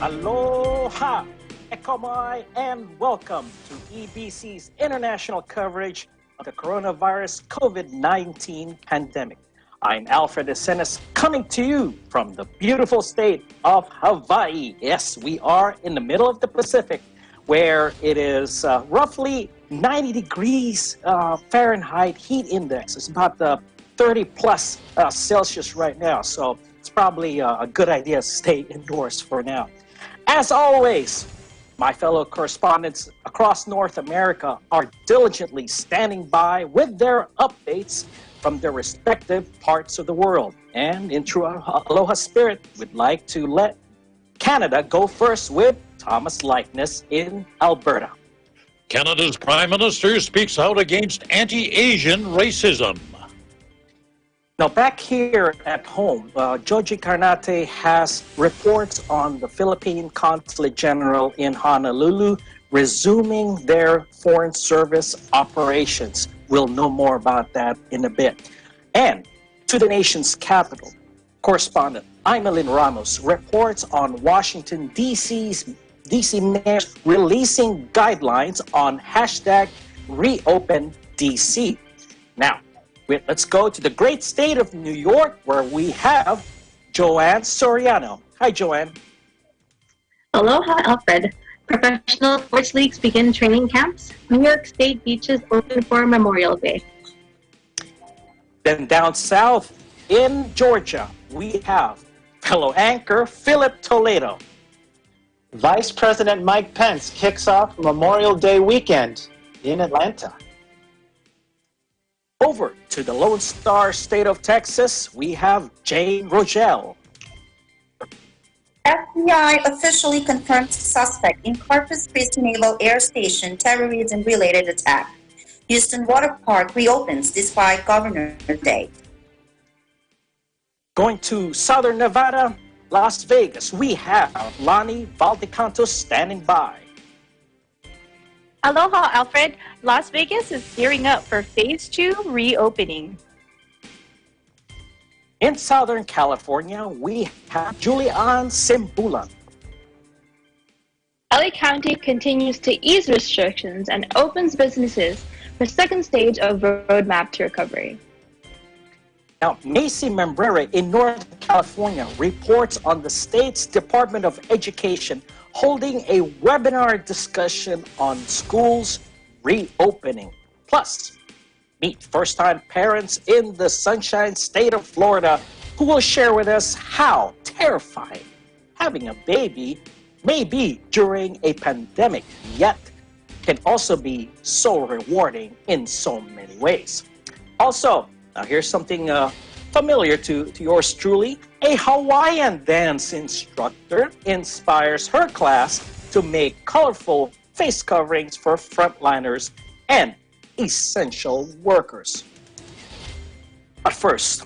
Aloha, ekomai, and welcome to EBC's international coverage of the coronavirus COVID-19 pandemic. I'm Alfred Asenes, coming to you from the beautiful state of Hawaii. Yes, we are in the middle of the Pacific, where it is roughly 90 degrees Fahrenheit heat index. It's about 30 plus Celsius right now, so it's probably a good idea to stay indoors for now. As always, my fellow correspondents across North America are diligently standing by with their updates from their respective parts of the world. And in true Aloha spirit, we'd like to let Canada go first with Thomas Likeness in Alberta. Canada's Prime Minister speaks out against anti-Asian racism. Now, back here at home, Joji Carnate has reports on the Philippine Consulate General in Honolulu resuming their foreign service operations. We'll know more about that in a bit. And to the nation's capital, correspondent Imelin Ramos reports on Washington, D.C. mayors releasing guidelines on hashtag #ReopenDC. Now, let's go to the great state of New York, where we have Joanne Soriano. Hi, Joanne. Aloha, Alfred. Professional sports leagues begin training camps. New York State beaches open for Memorial Day. Then down south in Georgia, we have fellow anchor Philip Toledo. Vice President Mike Pence kicks off Memorial Day weekend in Atlanta. Over to the Lone Star State of Texas, we have Jane Rogel. FBI officially confirmed suspect in Corpus Christi Naval Air Station terrorism-related attack. Houston Water Park reopens despite Governor's Day. Going to Southern Nevada, Las Vegas, we have Lonnie Valdecantos standing by. Aloha, Alfred. Las Vegas is gearing up for Phase 2 reopening. In Southern California, we have Julian Simbulan. LA County continues to ease restrictions and opens businesses for second stage of roadmap to recovery. Now, Macy Membrera in Northern California reports on the state's Department of Education holding a webinar discussion on schools reopening. Plus, meet first-time parents in the Sunshine State of Florida who will share with us how terrifying having a baby may be during a pandemic, yet can also be so rewarding in so many ways. Also, now here's something familiar to yours truly. A Hawaiian dance instructor inspires her class to make colorful face coverings for frontliners and essential workers. But first,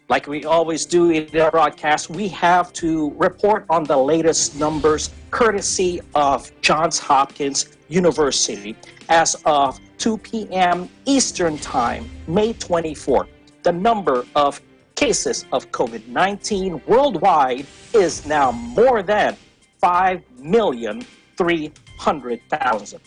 like we always do in our broadcast, we have to report on the latest numbers courtesy of Johns Hopkins University. As of 2 p.m. Eastern Time, May 24th, the number of cases of COVID-19 worldwide is now more than 5,300,000.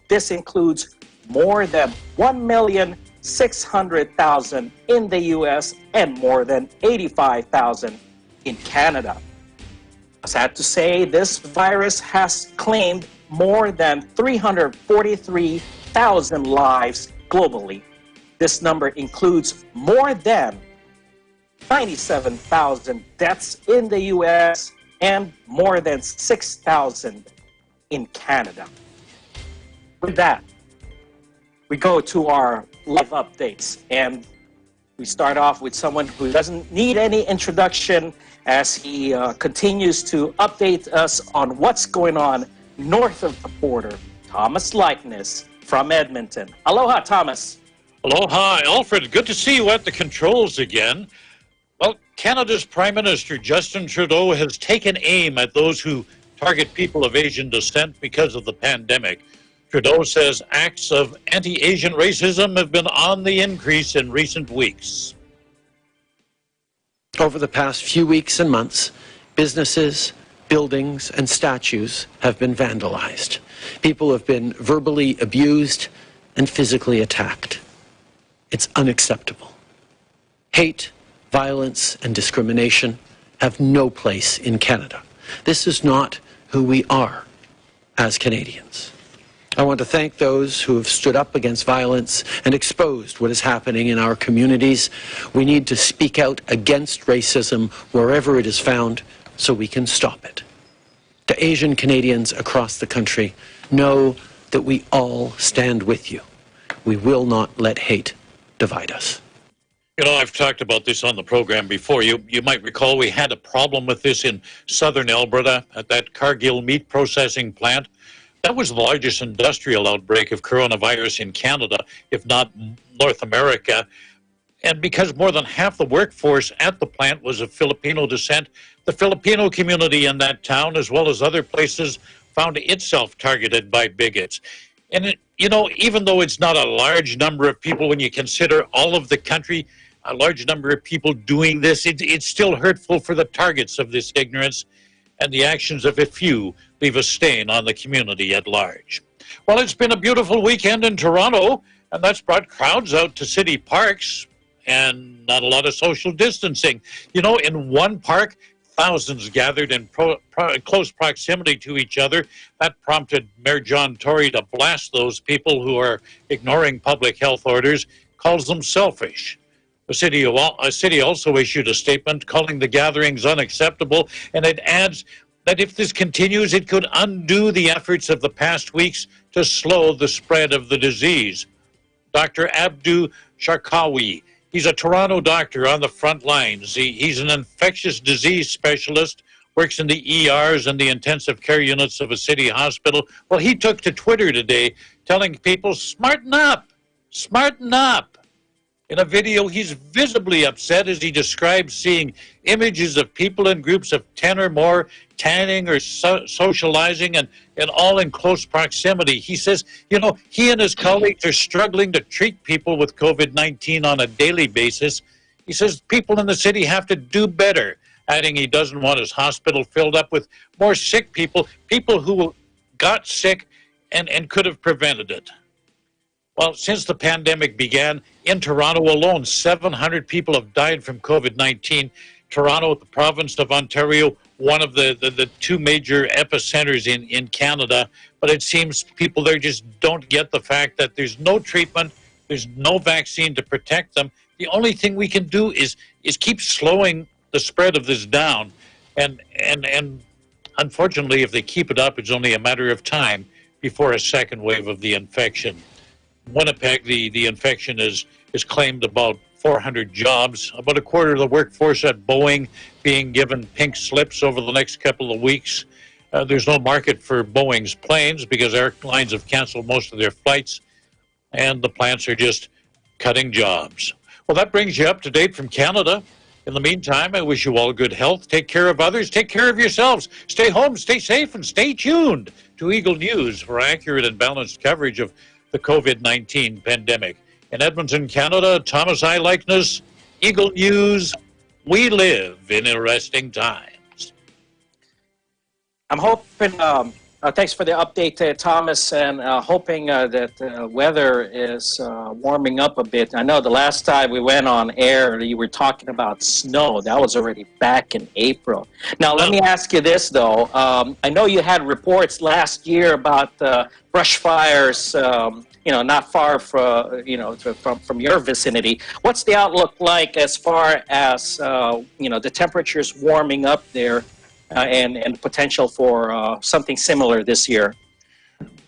This includes more than 1,600,000 in the US and more than 85,000 in Canada. Sad to say, this virus has claimed more than 343,000 lives globally. This number includes more than 97,000 deaths in the US and more than 6,000 in Canada. With that, we go to our live updates, and we start off with someone who doesn't need any introduction as he continues to update us on what's going on north of the border. Thomas Likeness from Edmonton. Aloha, Thomas. Aloha, Alfred. Good to see you at the controls again. Well, Canada's Prime Minister Justin Trudeau has taken aim at those who target people of Asian descent because of the pandemic. Trudeau says acts of anti-Asian racism have been on the increase in recent weeks. Over the past few weeks and months, businesses, buildings and statues have been vandalized. People have been verbally abused and physically attacked. It's unacceptable. Hate, violence, and discrimination have no place in Canada. This is not who we are as Canadians. I want to thank those who have stood up against violence and exposed what is happening in our communities. We need to speak out against racism wherever it is found so we can stop it. To Asian Canadians across the country, know that we all stand with you. We will not let hate divide us. You know, I've talked about this on the program before. You might recall we had a problem with this in southern Alberta at that Cargill meat processing plant. That was the largest industrial outbreak of coronavirus in Canada, if not North America. And because more than half the workforce at the plant was of Filipino descent, the Filipino community in that town, as well as other places, found itself targeted by bigots. And, you know, even though it's not a large number of people, when you consider all of the country, a large number of people doing this, it's still hurtful for the targets of this ignorance, and the actions of a few leave a stain on the community at large. Well, it's been a beautiful weekend in Toronto, and that's brought crowds out to city parks and not a lot of social distancing. You know, in one park, thousands gathered in close proximity to each other. That prompted Mayor John Tory to blast those people who are ignoring public health orders, calls them selfish. The city also issued a statement calling the gatherings unacceptable, and it adds that if this continues, it could undo the efforts of the past weeks to slow the spread of the disease. Dr. Abdu Sharkawi, he's a Toronto doctor on the front lines. He's an infectious disease specialist, works in the ERs and the intensive care units of a city hospital. Well, he took to Twitter today telling people, smarten up, smarten up. In a video, he's visibly upset as he describes seeing images of people in groups of 10 or more tanning or socializing and all in close proximity. He says, you know, he and his colleagues are struggling to treat people with COVID-19 on a daily basis. He says people in the city have to do better, adding he doesn't want his hospital filled up with more sick people, people who got sick and could have prevented it. Well, since the pandemic began, in Toronto alone, 700 people have died from COVID-19. Toronto, the province of Ontario, one of the two major epicenters in Canada. But it seems people there just don't get the fact that there's no treatment, there's no vaccine to protect them. The only thing we can do is keep slowing the spread of this down. And unfortunately, if they keep it up, it's only a matter of time before a second wave of the infection. Winnipeg, the infection is claimed about 400 jobs, about a quarter of the workforce at Boeing being given pink slips over the next couple of weeks. There's no market for Boeing's planes because airlines have canceled most of their flights, and the plants are just cutting jobs. Well, that brings you up to date from Canada. In the meantime, I wish you all good health. Take care of others. Take care of yourselves. Stay home, stay safe, and stay tuned to Eagle News for accurate and balanced coverage of the COVID-19 pandemic. In Edmonton, Canada, Thomas I. Likeness, Eagle News, we live in interesting times. I'm hoping, thanks for the update, Thomas, and hoping that the weather is warming up a bit. I know the last time we went on air, you were talking about snow. That was already back in April. Now, let me ask you this, though. I know you had reports last year about brush fires, not far from your vicinity. What's the outlook like as far as, the temperatures warming up there and potential for something similar this year?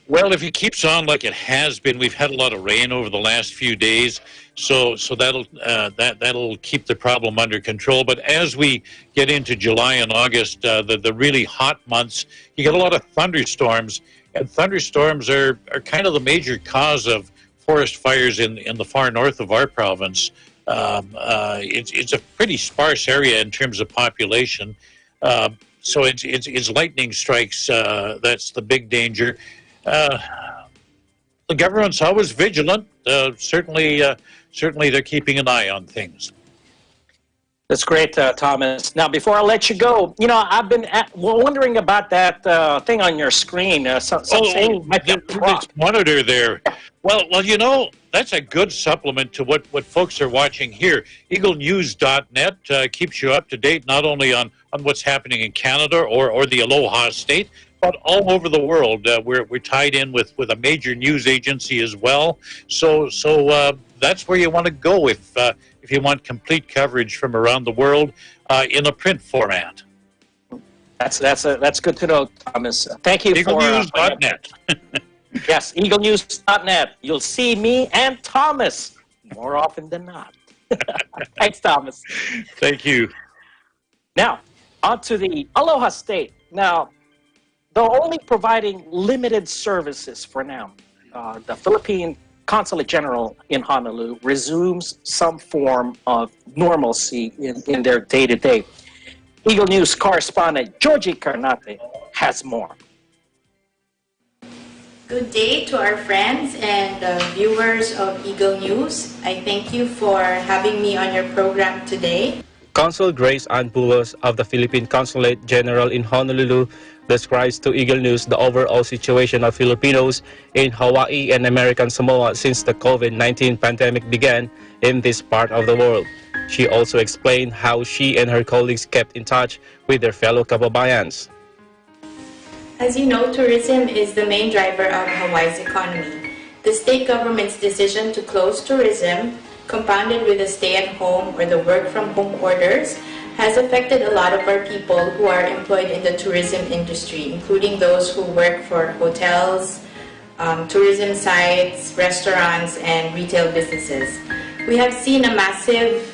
Well, if it keeps on like it has been, we've had a lot of rain over the last few days, so that'll keep the problem under control. But as we get into July and August, the really hot months, you get a lot of thunderstorms, and thunderstorms are kind of the major cause of forest fires in the far north of our province. It's a pretty sparse area in terms of population. So it's lightning strikes that's the big danger. The government's always vigilant. Certainly they're keeping an eye on things. That's great, Thomas. Now, before I let you go, I've been wondering about that thing on your screen. Some say it might be a prop. This monitor there. Well, that's a good supplement to what folks are watching here. EagleNews.net keeps you up to date not only on what's happening in Canada or the Aloha State, but all over the world. We're tied in with a major news agency as well. So that's where you want to go if you want complete coverage from around the world in a print format. That's good to know, Thomas. Thank you EagleNews.net. Yes, EagleNews.net. You'll see me and Thomas more often than not. Thanks, Thomas. Thank you. Now, on to the Aloha State. Now, they're only providing limited services for now. The Philippine Consulate General in Honolulu resumes some form of normalcy in their day-to-day. Eagle News correspondent Georgie Carnate has more. Good day to our friends and viewers of Eagle News. I thank you for having me on your program today. Consul Grace Ann Bulos of the Philippine Consulate General in Honolulu describes to Eagle News the overall situation of Filipinos in Hawaii and American Samoa since the COVID-19 pandemic began in this part of the world. She also explained how she and her colleagues kept in touch with their fellow kababayans. As you know, tourism is the main driver of Hawaii's economy. The state government's decision to close tourism, compounded with the stay-at-home or the work-from-home orders, has affected a lot of our people who are employed in the tourism industry, including those who work for hotels, tourism sites, restaurants, and retail businesses. We have seen a massive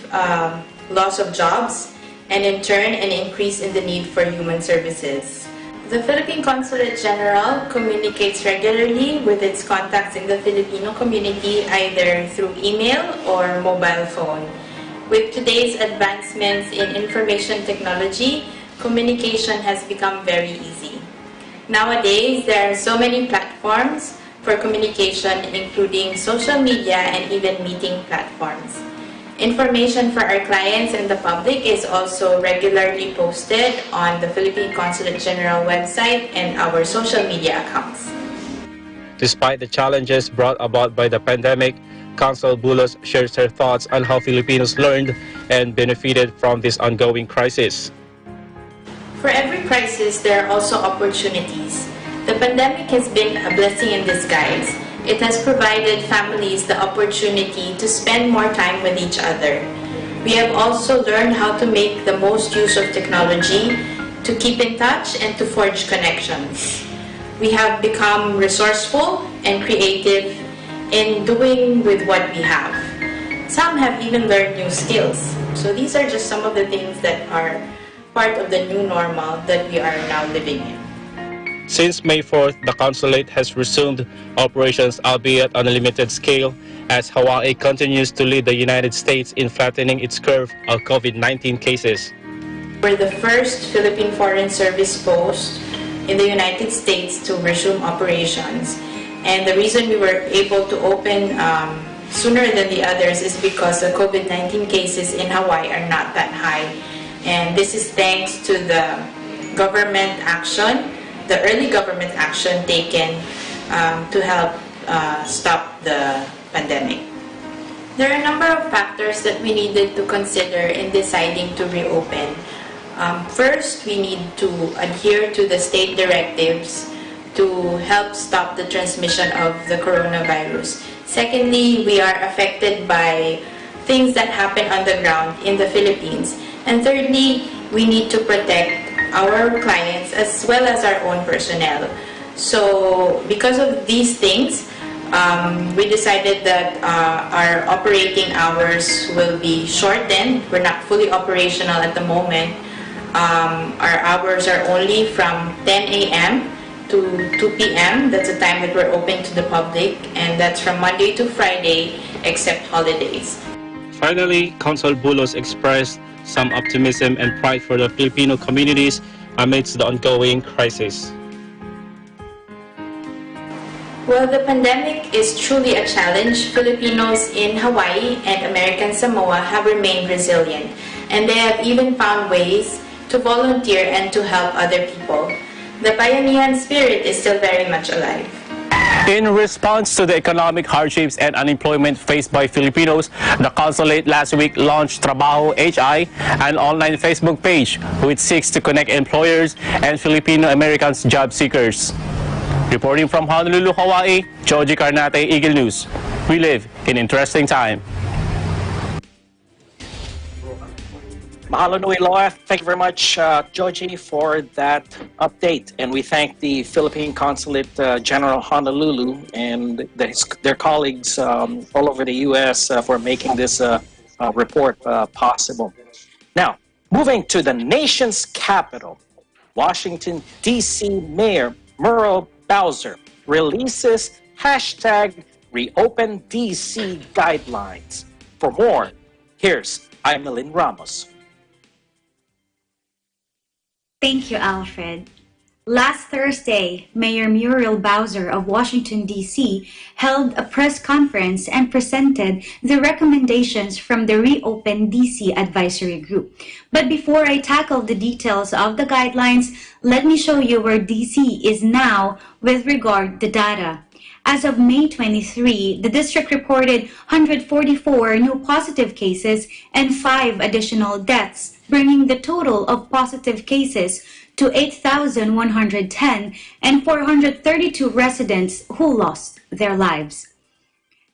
loss of jobs and in turn an increase in the need for human services. The Philippine Consulate General communicates regularly with its contacts in the Filipino community either through email or mobile phone. With today's advancements in information technology, communication has become very easy. Nowadays, there are so many platforms for communication, including social media and even meeting platforms. Information for our clients and the public is also regularly posted on the Philippine Consulate General website and our social media accounts. Despite the challenges brought about by the pandemic, Consul Bulos shares her thoughts on how Filipinos learned and benefited from this ongoing crisis. For every crisis, there are also opportunities. The pandemic has been a blessing in disguise. It has provided families the opportunity to spend more time with each other. We have also learned how to make the most use of technology to keep in touch and to forge connections. We have become resourceful and creative in doing with what we have. Some have even learned new skills. So these are just some of the things that are part of the new normal that we are now living in. Since May 4th, the consulate has resumed operations, albeit on a limited scale, as Hawaii continues to lead the United States in flattening its curve of COVID-19 cases. We're the first Philippine Foreign Service post in the United States to resume operations. And the reason we were able to open sooner than the others is because the COVID-19 cases in Hawaii are not that high. And this is thanks to the government action, the early government action taken to help stop the pandemic. There are a number of factors that we needed to consider in deciding to reopen. First, we need to adhere to the state directives to help stop the transmission of the coronavirus. Secondly, we are affected by things that happen on the ground in the Philippines. And thirdly, we need to protect our clients as well as our own personnel. So because of these things, we decided that our operating hours will be shortened. We're not fully operational at the moment. Our hours are only from 10 a.m. to 2 p.m. That's the time that we're open to the public, and that's from Monday to Friday except holidays. Finally, Consul Bulos expressed some optimism and pride for the Filipino communities amidst the ongoing crisis. Well, the pandemic is truly a challenge. Filipinos in Hawaii and American Samoa have remained resilient. and they have even found ways to volunteer and to help other people. The Bayanihan spirit is still very much alive. In response to the economic hardships and unemployment faced by Filipinos, the consulate last week launched Trabaho HI, an online Facebook page which seeks to connect employers and Filipino Americans job seekers. Reporting from Honolulu, Hawaii, Joji Carnate, Eagle News. We live in interesting time. Mahalo nui loa. Thank you very much, Joji, for that update. And we thank the Philippine Consulate General Honolulu and their colleagues all over the U.S. For making this report possible. Now, moving to the nation's capital, Washington, D.C. Mayor Muriel Bowser releases #ReopenDC guidelines. For more, here's Imelin Ramos. Thank you, Alfred. Last Thursday, Mayor Muriel Bowser of Washington, D.C. held a press conference and presented the recommendations from the Reopen D.C. Advisory Group. But before I tackle the details of the guidelines, let me show you where D.C. is now with regard to data. As of May 23, the district reported 144 new positive cases and 5 additional deaths, bringing the total of positive cases to 8,110 and 432 residents who lost their lives.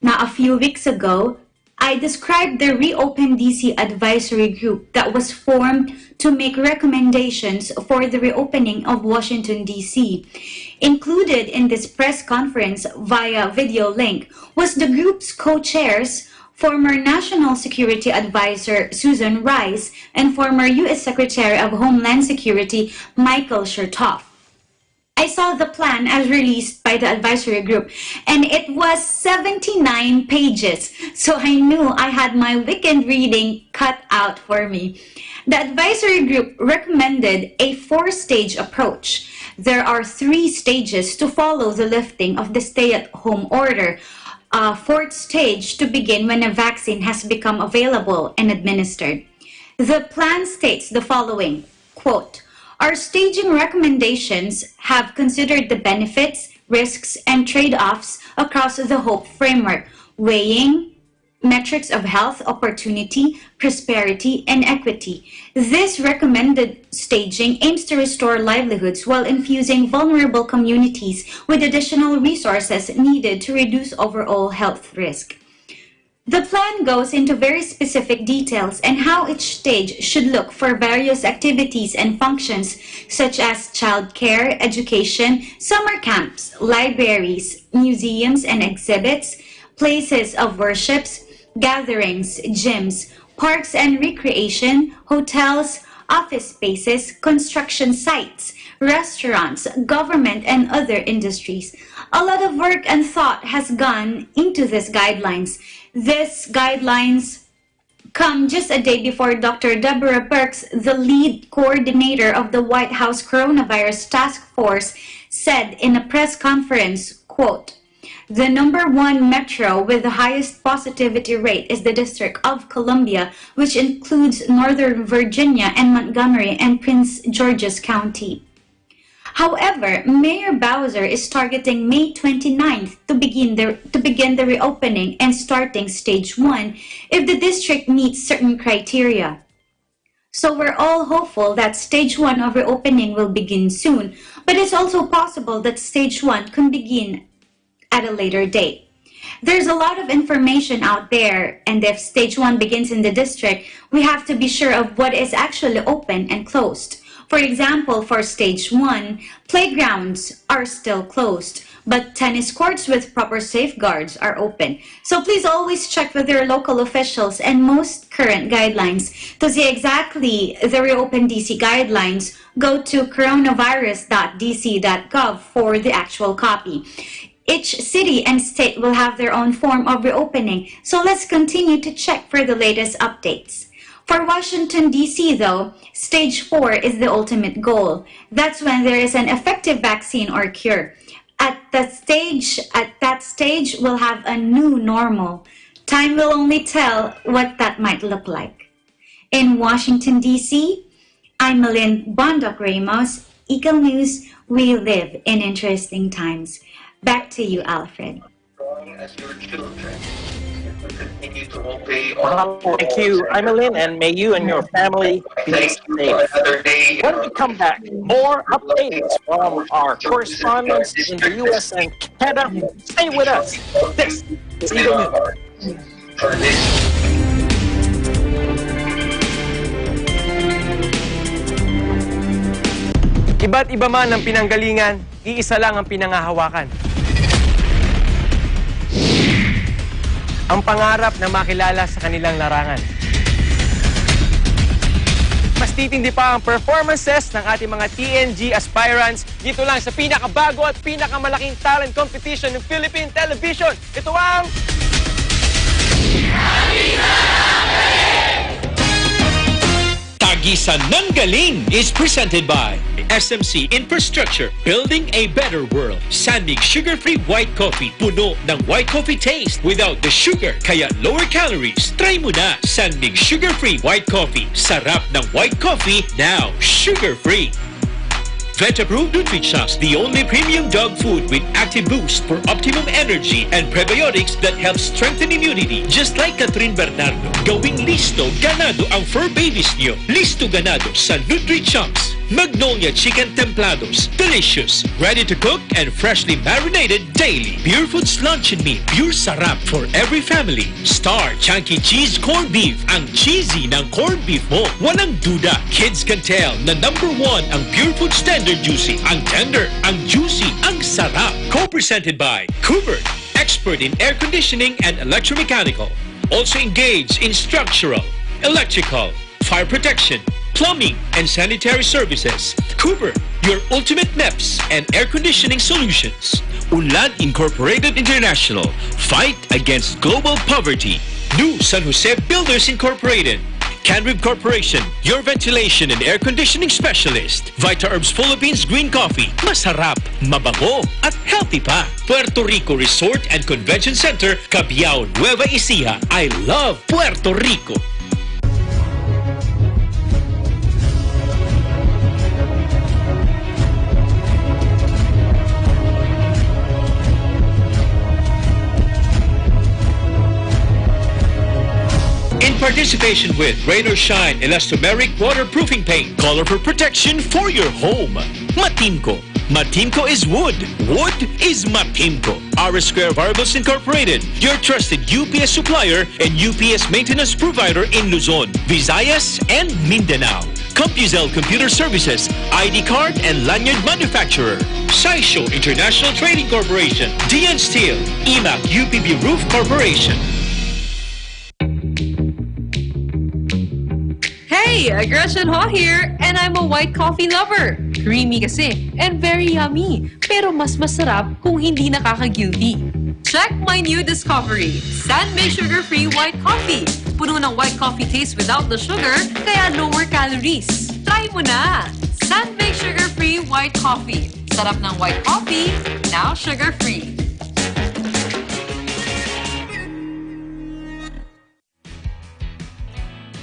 Now, a few weeks ago, I described the Reopen DC Advisory Group that was formed to make recommendations for the reopening of Washington, D.C. Included in this press conference via video link was the group's co-chairs, former National Security Advisor Susan Rice and former U.S. Secretary of Homeland Security Michael Chertoff. I saw the plan as released by the advisory group, and it was 79 pages, so I knew I had my weekend reading cut out for me. The advisory group recommended a 4-stage approach. There are 3 stages to follow the lifting of the stay-at-home order. 4th stage to begin when a vaccine has become available and administered. The plan states the following, quote, "Our staging recommendations have considered the benefits, risks, and trade-offs across the HOPE framework, weighing metrics of health, opportunity, prosperity, and equity. This recommended staging aims to restore livelihoods while infusing vulnerable communities with additional resources needed to reduce overall health risk." The plan goes into very specific details and how each stage should look for various activities and functions such as childcare, education, summer camps, libraries, museums and exhibits, places of worships, gatherings, gyms, parks and recreation, hotels, office spaces, construction sites, restaurants, government, and other industries. A lot of work and thought has gone into these guidelines. These guidelines come just a day before Dr. Deborah Birx, the lead coordinator of the White House Coronavirus Task Force, said in a press conference, quote, "The number 1 metro with the highest positivity rate is the District of Columbia, which includes Northern Virginia and Montgomery and Prince George's County." However, Mayor Bowser is targeting May 29th to begin the reopening and starting stage 1 if the district meets certain criteria. So we're all hopeful that stage 1 of reopening will begin soon, but it's also possible that stage 1 can begin at a later date. There's a lot of information out there, and if stage 1 begins in the district, we have to be sure of what is actually open and closed. For example, for stage 1, playgrounds are still closed, but tennis courts with proper safeguards are open. So please always check with your local officials and most current guidelines. To see exactly the Reopen DC guidelines, go to coronavirus.dc.gov for the actual copy. Each city and state will have their own form of reopening, so let's continue to check for the latest updates. For Washington, D.C., though, stage 4 is the ultimate goal. That's when there is an effective vaccine or cure. At that stage, we'll have a new normal. Time will only tell what that might look like. In Washington, D.C., I'm Malin Bondok Ramos. Eagle News, we live in interesting times. Back to you, Alfred. As your children, continue to obey Thank you, Emeline, and may you and your family be safe. When we come back, more updates from our correspondents in the U.S. and Canada. Stay with us. This is Eagle News. Iba't iba man ang pinanggalingan, iisa lang ang pinangahawakan. Ang pangarap na makilala sa kanilang larangan. Mas titindi pa ang performances ng ating mga TNG aspirants dito lang sa pinakabago at pinakamalaking talent competition ng Philippine Television. Ito ang... Tagisan ng Galing is presented by SMC Infrastructure, building a better world. Sandig sugar-free white coffee, puno ng white coffee taste without the sugar, kaya lower calories. Try mo na Sandig sugar-free white coffee. Sarap ng white coffee, now sugar-free. Vet-approved Nutrichos, the only premium dog food with active boost for optimum energy and prebiotics that help strengthen immunity. Just like Catherine Bernardo, gawing listo, ganado ang fur babies niyo. Listo ganado sa Nutrichos. Magnolia Chicken Templados, delicious, ready to cook and freshly marinated daily. Pure Foods Luncheon Meat, pure sarap for every family. Star Chunky Cheese Corned Beef, ang cheesy ng corned beef mo. Walang duda, kids can tell na #1 ang Pure Foods Tender Juicy. Ang tender, ang juicy, ang sarap. Co-presented by Kubert, expert in air conditioning and electromechanical. Also engaged in structural, electrical, fire protection, plumbing, and sanitary services. Cooper, your ultimate MEPS and air conditioning solutions. Unlad Incorporated International, fight against global poverty. New San Jose Builders Incorporated. Canrib Corporation, your ventilation and air conditioning specialist. Vita Herbs Philippines Green Coffee, masarap, mabango, at healthy pa. Puerto Rico Resort and Convention Center, Cabiao, Nueva Ecija. I love Puerto Rico. In participation with Rain or Shine Elastomeric Waterproofing Paint, colorful protection for your home. Matimco. Matimco is wood. Wood is Matimco. R Square Variables Incorporated, your trusted UPS supplier and UPS maintenance provider in Luzon, Visayas, and Mindanao. CompuZell Computer Services, ID card and lanyard manufacturer. Saisho International Trading Corporation, DN Steel, EMAC UPB Roof Corporation. Hey, Gretchen Ho here, and I'm a white coffee lover. Creamy kasi, and very yummy. Pero mas masarap kung hindi nakaka-guilty. Check my new discovery, Sandmade Sugar-Free White Coffee. Puno ng white coffee taste without the sugar, kaya lower calories. Try mo na! Sandmade Sugar-Free White Coffee. Sarap ng white coffee, now sugar-free.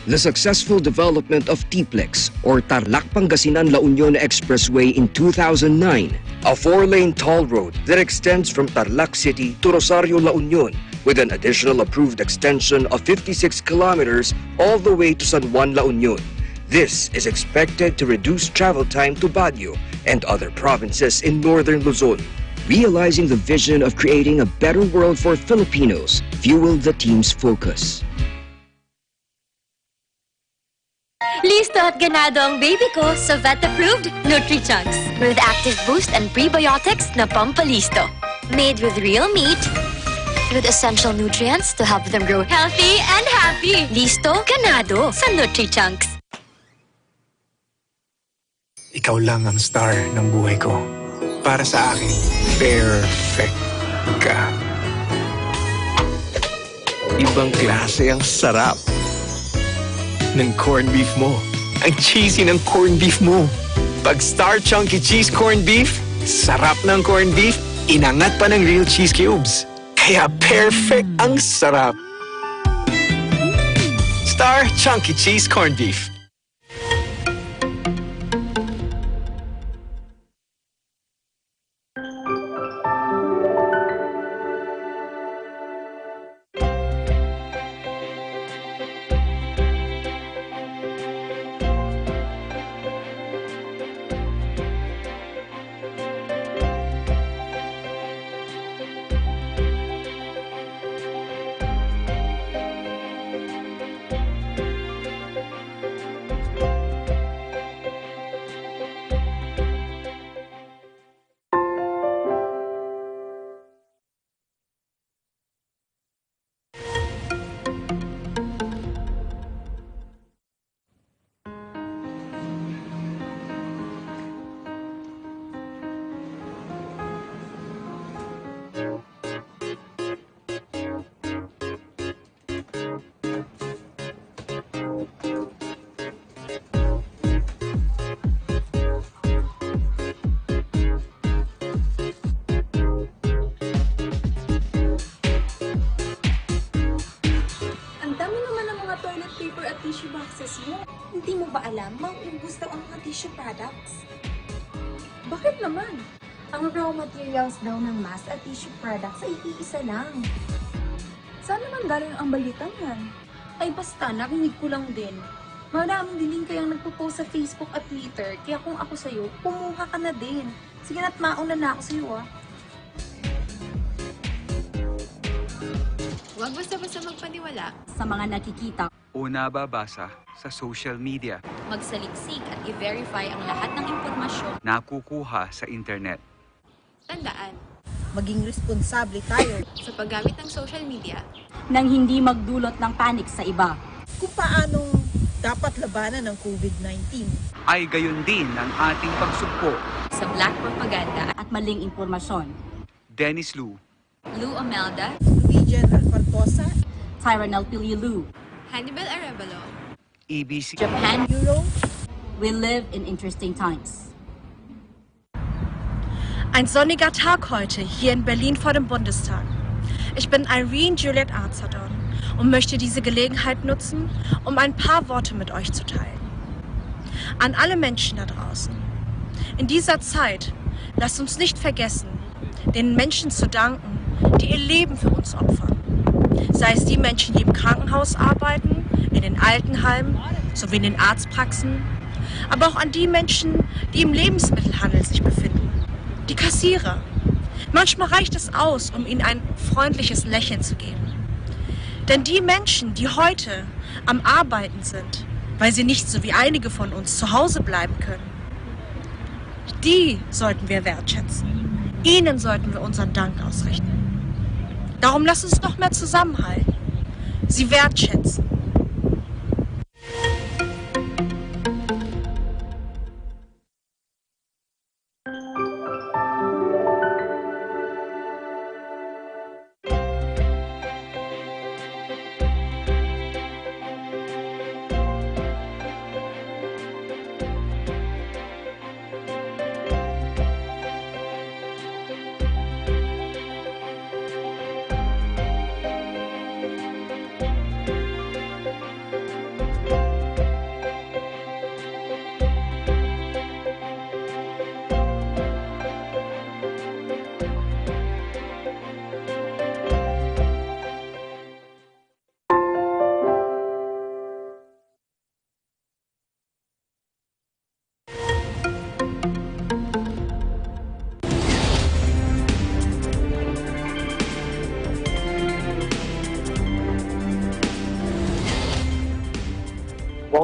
The successful development of TPLEX, or Tarlac Pangasinan La Union Expressway in 2009, a 4-lane toll road that extends from Tarlac City to Rosario La Union, with an additional approved extension of 56 kilometers all the way to San Juan La Union. This is expected to reduce travel time to Baguio and other provinces in northern Luzon. Realizing the vision of creating a better world for Filipinos fueled the team's focus. Listo at ganado ang baby ko sa vet-approved Nutrichunks with active boost and prebiotics na pampalisto. Made with real meat, with essential nutrients to help them grow healthy and happy. Listo, ganado sa Nutrichunks. Ikaw lang ang star ng buhay ko. Para sa akin, perfect ka. Ibang klase ang sarap ng corned beef mo. Ang cheesy ng corned beef mo. Pag Star Chunky Cheese Corned Beef, sarap ng corned beef, inangat pa ng real cheese cubes. Kaya perfect ang sarap. Pag-star chunky cheese corned beef. toilet paper at tissue boxes mo. Hindi mo ba alam, mauubos daw ang mga tissue products? Bakit naman? Ang raw materials daw ng mask at tissue products ay iisa lang. Saan naman galing ang balitang yan? Ay basta, narinig ko lang din. Maraming din kayang nagpo-post sa Facebook at Twitter, kaya kung ako sa'yo, kumuha ka na din. Sige na't mauna na ako sa'yo ah. Huwag basta-basta magpaniwala Sa mga nakikita o nababasa sa social media, magsaliksik at i-verify ang lahat ng impormasyon. nakukuha sa internet. Tandaan, maging responsable tayo sa paggamit ng social media nang hindi magdulot ng panic sa iba. Kung paanong dapat labanan ng COVID-19 Ay gayon din ang ating pagsugpo. sa black propaganda at maling impormasyon. Dennis Lu, Lou Omelda, Luigian Alfantosa, Tyranel Pililu, Hannibal Arevalo, EBC, Japan, Euro. We live in interesting times. Ein sonniger Tag heute hier in Berlin vor dem Bundestag. Ich bin Irene Juliet Arzadon und möchte diese Gelegenheit nutzen, um ein paar Worte mit euch zu teilen. An alle Menschen da draußen. In dieser Zeit lasst uns nicht vergessen, den Menschen zu danken, die ihr Leben für uns opfern. Sei es die Menschen, die im Krankenhaus arbeiten, in den Altenheimen sowie in den Arztpraxen, aber auch an die Menschen, die im Lebensmittelhandel sich befinden. Die Kassierer. Manchmal reicht es aus, um ihnen ein freundliches Lächeln zu geben. Denn die Menschen, die heute am Arbeiten sind, weil sie nicht so wie einige von uns zu Hause bleiben können, die sollten wir wertschätzen. Ihnen sollten wir unseren Dank ausrichten. Darum lasst uns noch mehr zusammenhalten, sie wertschätzen.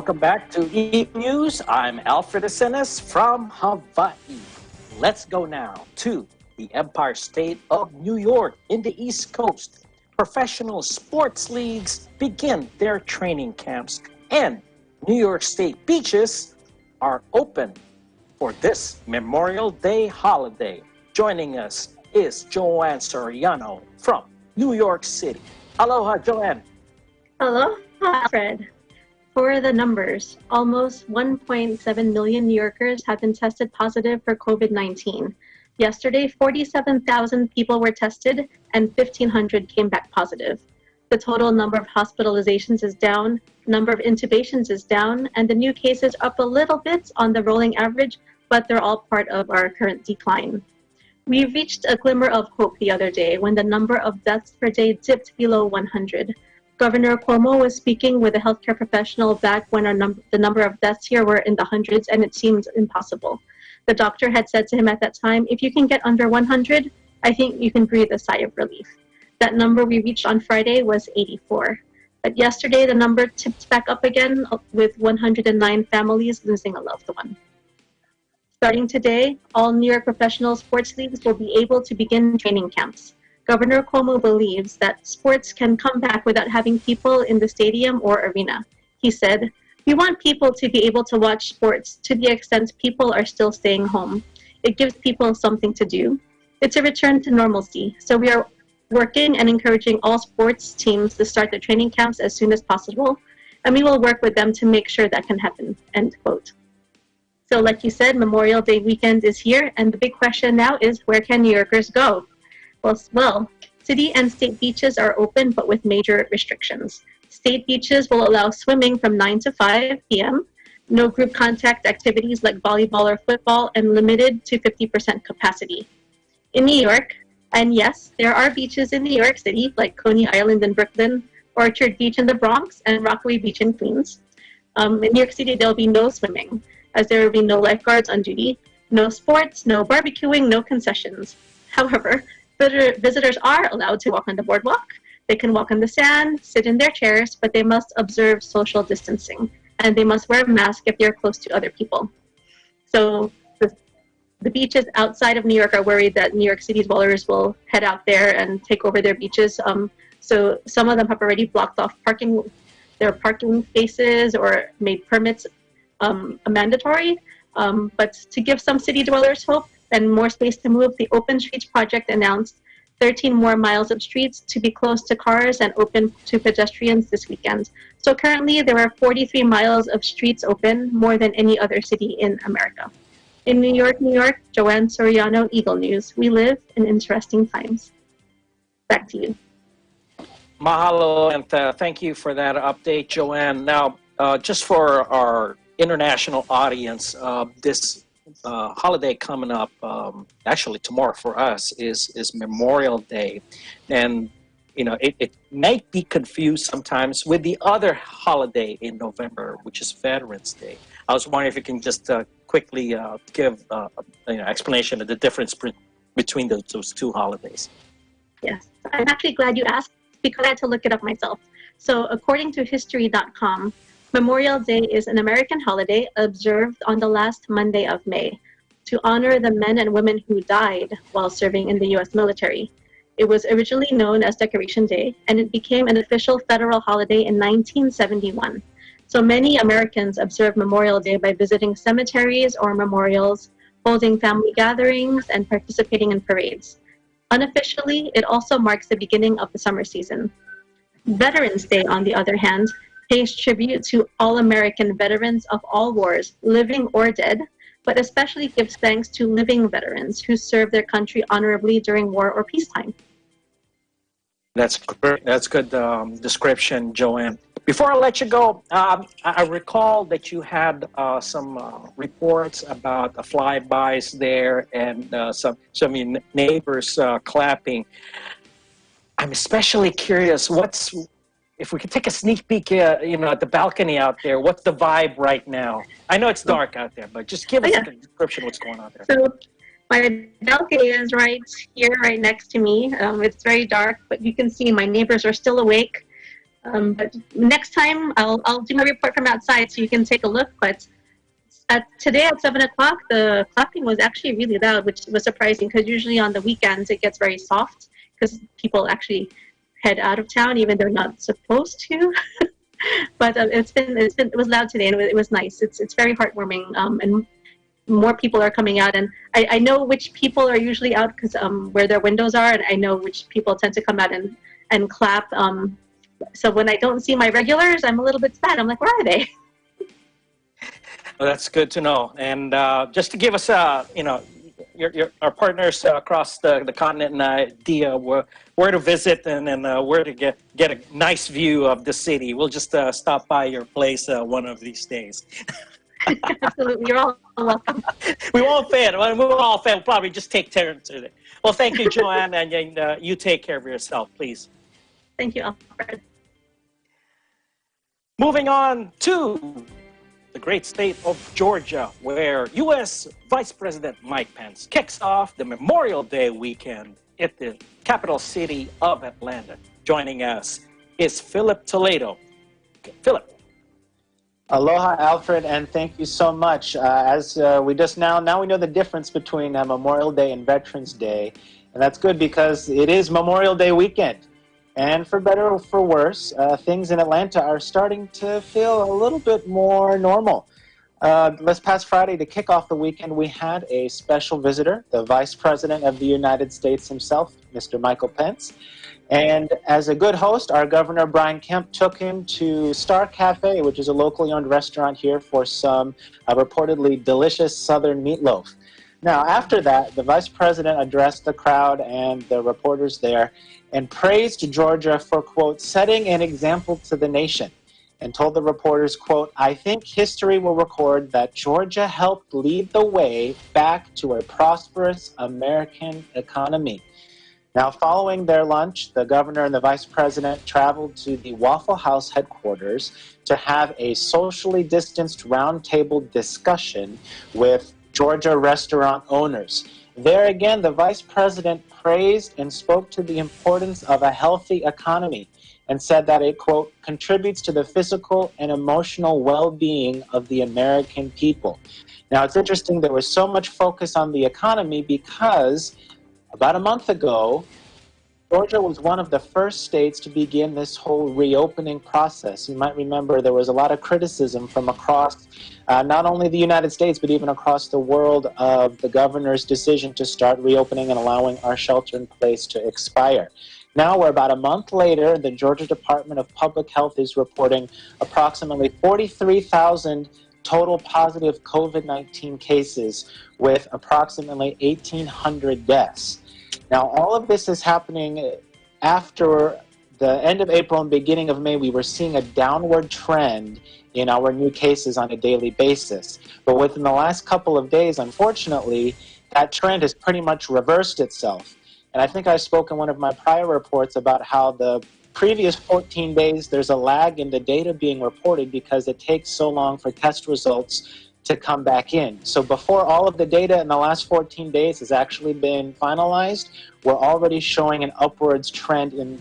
Welcome back to E! News. I'm Alfred Acenas from Hawaii. Let's go now to the Empire State of New York in the East Coast. Professional sports leagues begin their training camps, and New York State beaches are open for this Memorial Day holiday. Joining us is Joanne Soriano from New York City. Aloha, Joanne. Aloha, Alfred. For the numbers, almost 1.7 million New Yorkers have been tested positive for COVID-19. Yesterday, 47,000 people were tested and 1,500 came back positive. The total number of hospitalizations is down, number of intubations is down, and the new cases up a little bit on the rolling average, but they're all part of our current decline. We reached a glimmer of hope the other day when the number of deaths per day dipped below 100. Governor Cuomo was speaking with a healthcare professional back when the number of deaths here were in the hundreds, and it seemed impossible. The doctor had said to him at that time, if you can get under 100, I think you can breathe a sigh of relief. That number we reached on Friday was 84. But yesterday, the number tipped back up again with 109 families losing a loved one. Starting today, all New York professional sports leagues will be able to begin training camps. Governor Cuomo believes that sports can come back without having people in the stadium or arena. He said, we want people to be able to watch sports to the extent people are still staying home. It gives people something to do. It's a return to normalcy, so we are working and encouraging all sports teams to start their training camps as soon as possible, and we will work with them to make sure that can happen, end quote. So like you said, Memorial Day weekend is here, and the big question now is, where can New Yorkers go? Well, city and state beaches are open, but with major restrictions. State beaches will allow swimming from 9 to 5 p.m., no group contact activities like volleyball or football, and limited to 50% capacity. In New York, and yes, there are beaches in New York City, like Coney Island in Brooklyn, Orchard Beach in the Bronx, and Rockaway Beach in Queens. In New York City, there will be no swimming, as there will be no lifeguards on duty, no sports, no barbecuing, no concessions. However, visitors are allowed to walk on the boardwalk. They can walk on the sand, sit in their chairs, but they must observe social distancing, and they must wear a mask if they're close to other people. So the beaches outside of New York are worried that New York City's dwellers will head out there and take over their beaches. So some of them have already blocked off their parking spaces or made permits mandatory. But to give some city dwellers hope and more space to move, the Open Streets Project announced 13 more miles of streets to be closed to cars and open to pedestrians this weekend. So currently there are 43 miles of streets open, more than any other city in America. In New York, Joanne Soriano, Eagle News. We live in interesting times. Back to you. Mahalo, and thank you for that update, Joanne. Now, just for our international audience, this holiday coming up, actually tomorrow for us, is Memorial Day. And, you know, it might be confused sometimes with the other holiday in November, which is Veterans Day. I was wondering if you can just quickly give an explanation of the difference between those two holidays. Yes, I'm actually glad you asked because I had to look it up myself. So according to history.com, Memorial Day is an American holiday observed on the last Monday of May to honor the men and women who died while serving in the U.S. military. It was originally known as Decoration Day, and it became an official federal holiday in 1971. So many Americans observe Memorial Day by visiting cemeteries or memorials, holding family gatherings, and participating in parades. Unofficially, it also marks the beginning of the summer season. Veterans Day, on the other hand, pays tribute to all American veterans of all wars, living or dead, but especially gives thanks to living veterans who served their country honorably during war or peacetime. That's great. That's good description, Joanne. Before I let you go, I recall that you had some reports about flybys there and some of your neighbors clapping. I'm especially curious, if we could take a sneak peek, at the balcony out there, what's the vibe right now? I know it's dark out there, but just give us a description of what's going on there. So my balcony is right here, right next to me. It's very dark, but you can see my neighbors are still awake. But next time I'll do my report from outside so you can take a look. But today at 7 o'clock, the clapping was actually really loud, which was surprising because usually on the weekends it gets very soft because people actually head out of town even though they're not supposed to. But it was loud today and it was nice. It's very heartwarming, and more people are coming out. And I know which people are usually out because where their windows are, and I know which people tend to come out and clap. So when I don't see my regulars, I'm a little bit sad. I'm like, where are they? Well, that's good to know. And just to give us our partners across the continent and idea where to visit and where to get a nice view of the city. We'll just stop by your place one of these days. Absolutely, you're all welcome. We won't fail. We won't all fail. We'll probably just take turns with it. Well, thank you, Joanne, and you take care of yourself, please. Thank you, Alfred. Moving on to the great state of Georgia, where U.S. Vice President Mike Pence kicks off the Memorial Day weekend at the capital city of Atlanta. Joining us is Philip Toledo. Philip. Aloha, Alfred, and thank you so much. As we just now we know the difference between Memorial Day and Veterans Day, and that's good because it is Memorial Day weekend. And for better or for worse, things in Atlanta are starting to feel a little bit more normal. This past Friday, to kick off the weekend, we had a special visitor, the Vice President of the United States himself, Mr. Michael Pence. And as a good host, our Governor Brian Kemp took him to Star Cafe, which is a locally owned restaurant here, for some reportedly delicious Southern meatloaf. Now, after that, the Vice President addressed the crowd and the reporters there and praised Georgia for, quote, setting an example to the nation, and told the reporters, quote, I think history will record that Georgia helped lead the way back to a prosperous American economy. Now, following their lunch, the governor and the vice president traveled to the Waffle House headquarters to have a socially distanced roundtable discussion with Georgia restaurant owners. There again, the vice president praised and spoke to the importance of a healthy economy and said that it, quote, contributes to the physical and emotional well-being of the American people. Now, it's interesting, there was so much focus on the economy because about a month ago, Georgia was one of the first states to begin this whole reopening process. You might remember there was a lot of criticism from across not only the United States, but even across the world of the governor's decision to start reopening and allowing our shelter in place to expire. Now we're about a month later, the Georgia Department of Public Health is reporting approximately 43,000 total positive COVID-19 cases with approximately 1,800 deaths. Now, all of this is happening after the end of April and beginning of May. We were seeing a downward trend in our new cases on a daily basis. But within the last couple of days, unfortunately, that trend has pretty much reversed itself. And I think I spoke in one of my prior reports about how the previous 14 days, there's a lag in the data being reported because it takes so long for test results to come back in. So before all of the data in the last 14 days has actually been finalized, we're already showing an upwards trend in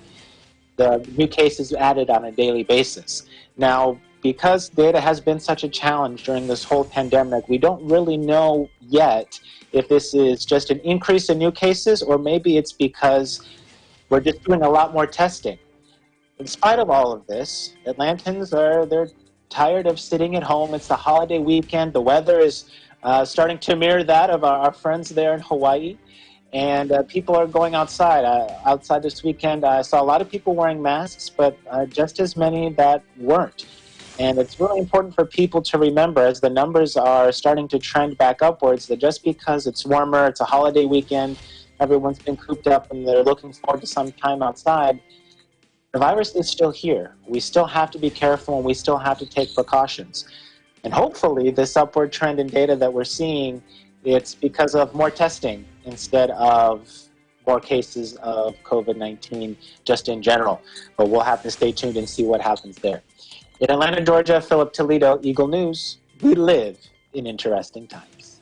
the new cases added on a daily basis. Now, because data has been such a challenge during this whole pandemic, we don't really know yet if this is just an increase in new cases or maybe it's because we're just doing a lot more testing. In spite of all of this, Atlantans they're tired of sitting at home. It's the holiday weekend. The weather is starting to mirror that of our friends there in Hawaii. And people are going outside. Outside this weekend, I saw a lot of people wearing masks, but just as many that weren't. And it's really important for people to remember, as the numbers are starting to trend back upwards, that just because it's warmer, it's a holiday weekend, everyone's been cooped up and they're looking forward to some time outside, the virus is still here. We still have to be careful and we still have to take precautions. And hopefully this upward trend in data that we're seeing, it's because of more testing instead of more cases of COVID-19 just in general. But we'll have to stay tuned and see what happens there. In Atlanta, Georgia, Philip Toledo, Eagle News. We live in interesting times.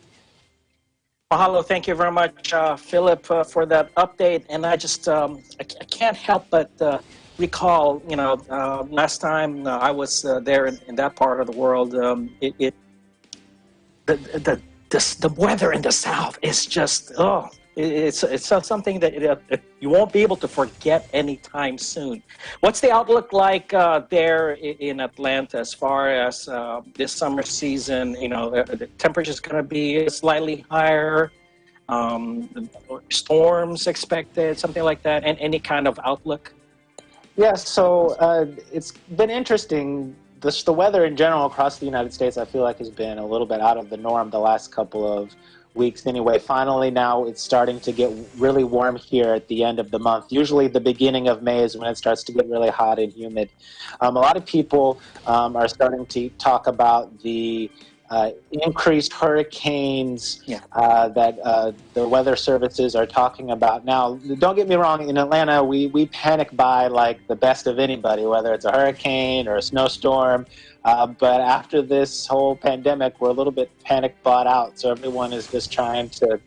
Mahalo, thank you very much, Philip, for that update. And I just I can't help but recall, last time I was there in that part of the world, the weather in the South is just, it's something that you won't be able to forget anytime soon. What's the outlook like there in Atlanta as far as this summer season? The temperature is going to be slightly higher, storms expected, something like that, and any kind of outlook? Yes, so it's been interesting. The weather in general across the United States, I feel like, has been a little bit out of the norm the last couple of weeks anyway. Finally, now it's starting to get really warm here at the end of the month. Usually the beginning of May is when it starts to get really hot and humid. A lot of people are starting to talk about the increased hurricanes that the weather services are talking about. Now, don't get me wrong, in Atlanta, we panic buy like the best of anybody, whether it's a hurricane or a snowstorm. But after this whole pandemic, we're a little bit panic bought out. So everyone is just trying to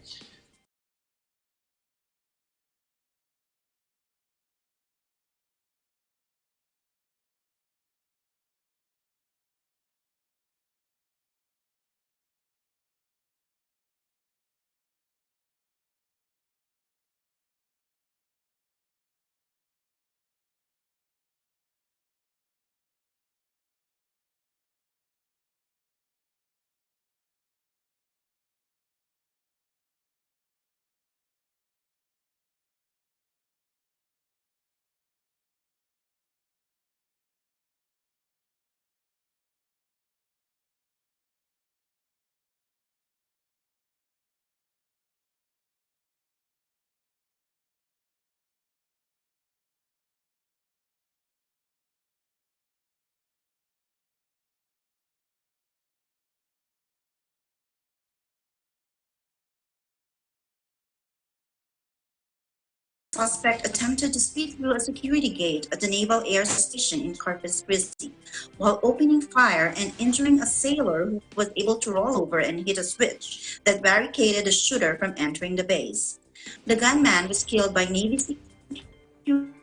suspect attempted to speed through a security gate at the Naval Air Station in Corpus Christi while opening fire and injuring a sailor who was able to roll over and hit a switch that barricaded the shooter from entering the base. The gunman was killed by Navy security.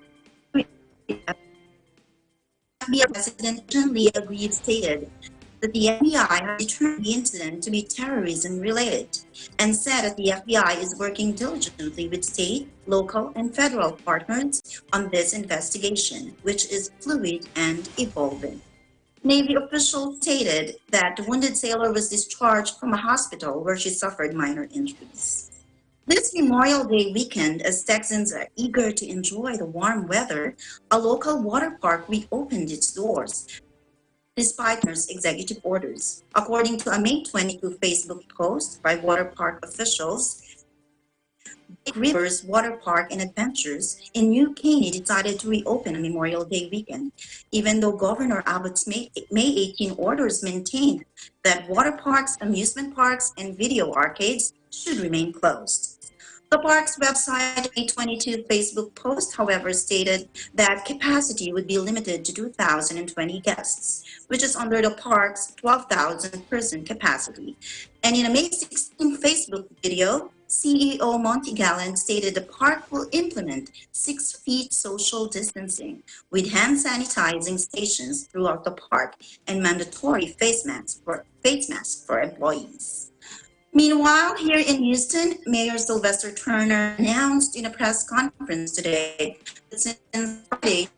FBI President Leah Reid stated that the FBI had determined the incident to be terrorism-related and said that the FBI is working diligently with state, local, and federal partners on this investigation, which is fluid and evolving. Navy officials stated that the wounded sailor was discharged from a hospital where she suffered minor injuries. This Memorial Day weekend, as Texans are eager to enjoy the warm weather, a local water park reopened its doors despite executive orders. According to a May 22 Facebook post by water park officials, Big Rivers Water Park and Adventures in New Caney decided to reopen on Memorial Day weekend, even though Governor Abbott's May 18 orders maintained that water parks, amusement parks, and video arcades should remain closed. The park's website May 22 Facebook post, however, stated that capacity would be limited to 2,020 guests, which is under the park's 12,000 person capacity. And in a May 16 Facebook video, CEO Monty Gallant stated the park will implement 6 feet social distancing with hand sanitizing stations throughout the park and mandatory face masks for employees. Meanwhile, here in Houston, Mayor Sylvester Turner announced in a press conference today that since Friday,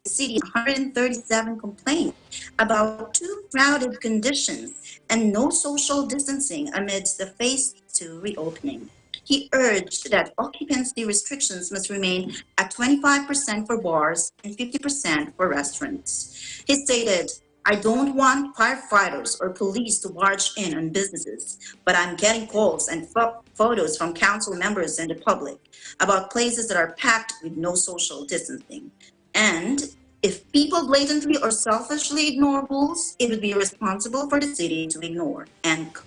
the city 137 complaints about too crowded conditions and no social distancing amidst the phase 2 reopening. He urged that occupancy restrictions must remain at 25% for bars and 50% for restaurants. He stated, "I don't want firefighters or police to barge in on businesses, but I'm getting calls and photos from council members and the public about places that are packed with no social distancing. And if people blatantly or selfishly ignore rules, it would be irresponsible for the city to ignore." End quote.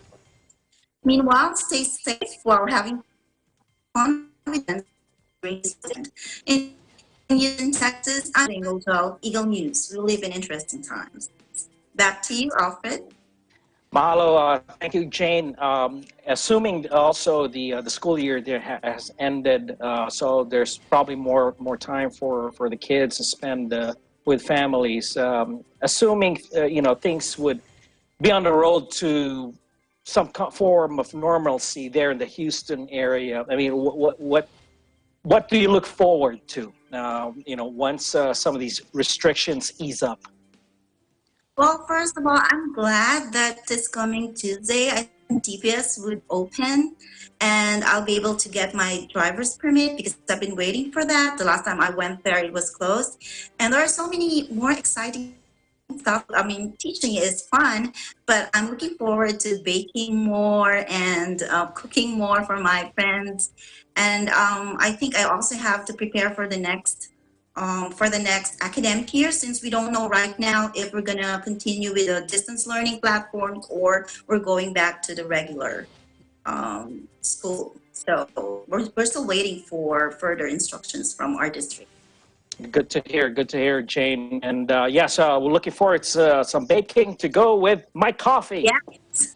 Meanwhile, stay safe while having confidence in Houston, Texas. I'm Hotel Eagle News. We live in interesting times. Back to you, Alfred. Mahalo. Thank you, Jane. Assuming also the school year there has ended, so there's probably more time for the kids to spend with families. Assuming things would be on the road to some form of normalcy there in the Houston area. I mean, what do you look forward to? Once some of these restrictions ease up. Well, first of all, I'm glad that this coming Tuesday, I think TPS would open and I'll be able to get my driver's permit because I've been waiting for that. The last time I went there, it was closed. And there are so many more exciting stuff. I mean, teaching is fun, but I'm looking forward to baking more and cooking more for my friends. And I think I also have to prepare for the next academic year, since we don't know right now if we're gonna continue with a distance learning platform or we're going back to the regular school. So we're still waiting for further instructions from our district. Good to hear, Jane. And yes, we're looking forward to some baking to go with my coffee. Yes.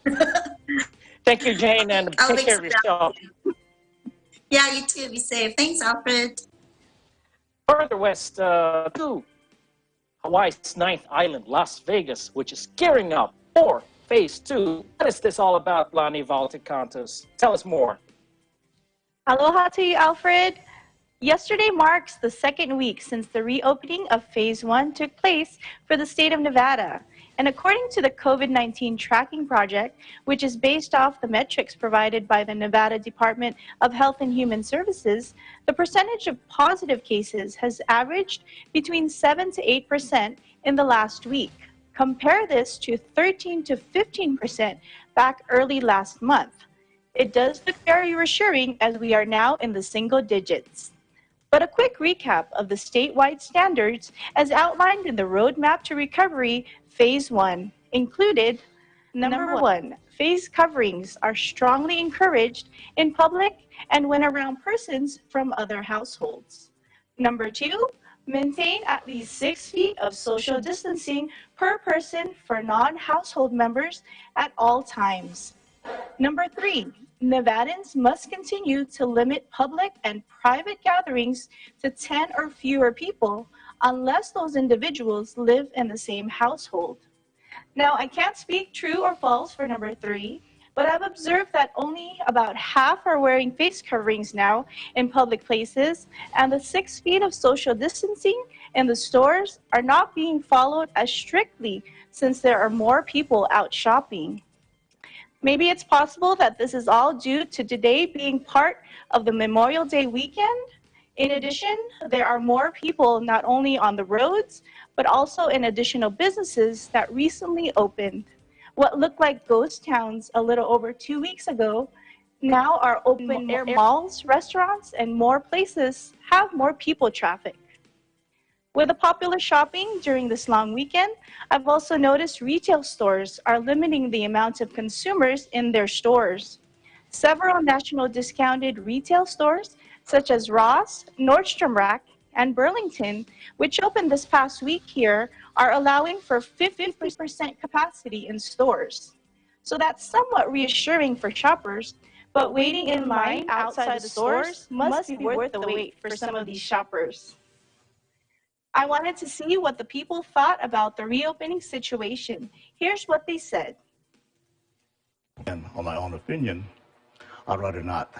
Thank you, Jane, and I'll take care of yourself. Yeah, you too. Be safe. Thanks, Alfred. Further west to Hawaii's ninth island, Las Vegas, which is gearing up for Phase 2. What is this all about, Lani Valticantos? Tell us more. Aloha to you, Alfred. Yesterday marks the second week since the reopening of Phase 1 took place for the state of Nevada. And according to the COVID-19 tracking project, which is based off the metrics provided by the Nevada Department of Health and Human Services, the percentage of positive cases has averaged between 7 to 8% in the last week. Compare this to 13 to 15% back early last month. It does look very reassuring as we are now in the single digits. But a quick recap of the statewide standards as outlined in the Roadmap to Recovery Phase 1 included: Number 1, face coverings are strongly encouraged in public and when around persons from other households. Number 2, maintain at least 6 feet of social distancing per person for non-household members at all times. Number 3, Nevadans must continue to limit public and private gatherings to 10 or fewer people unless those individuals live in the same household. Now, I can't speak true or false for number 3, but I've observed that only about half are wearing face coverings now in public places, and the 6 feet of social distancing in the stores are not being followed as strictly since there are more people out shopping. Maybe it's possible that this is all due to today being part of the Memorial Day weekend. In addition, there are more people not only on the roads, but also in additional businesses that recently opened. What looked like ghost towns a little over 2 weeks ago now are open air malls, restaurants, and more places have more people traffic. With the popular shopping during this long weekend, I've also noticed retail stores are limiting the amount of consumers in their stores. Several national discounted retail stores, such as Ross, Nordstrom Rack, and Burlington, which opened this past week here, are allowing for 50% capacity in stores. So that's somewhat reassuring for shoppers, but waiting in line outside the stores must be worth the wait for some of these shoppers. I wanted to see what the people thought about the reopening situation. Here's what they said. And on my own opinion, I'd rather not.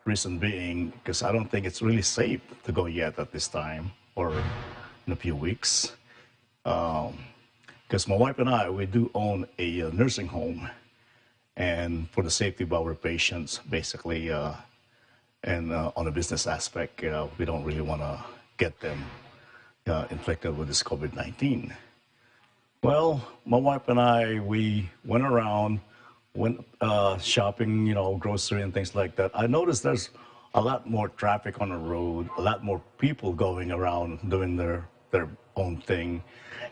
Reason being, because I don't think it's really safe to go yet at this time or in a few weeks. Because my wife and I, we do own a nursing home, and for the safety of our patients, basically, and on a business aspect, we don't really want to get them infected with this COVID-19. Well, my wife and I, we went around, went shopping, grocery and things like that. I noticed there's a lot more traffic on the road, a lot more people going around doing their own thing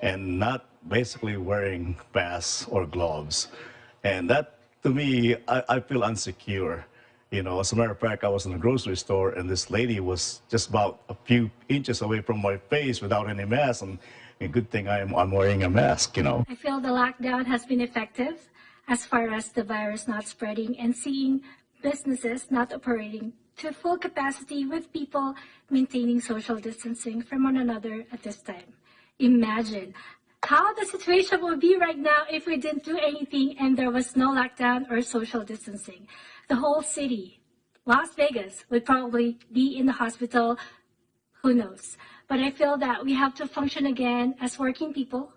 and not basically wearing masks or gloves. And that, to me, I feel insecure. As a matter of fact, I was in a grocery store and this lady was just about a few inches away from my face without any mask. And a good thing I'm wearing a mask, I feel the lockdown has been effective as far as the virus not spreading and seeing businesses not operating to full capacity with people maintaining social distancing from one another at this time. Imagine how the situation would be right now if we didn't do anything and there was no lockdown or social distancing. The whole city, Las Vegas, would probably be in the hospital, who knows. But I feel that we have to function again as working people.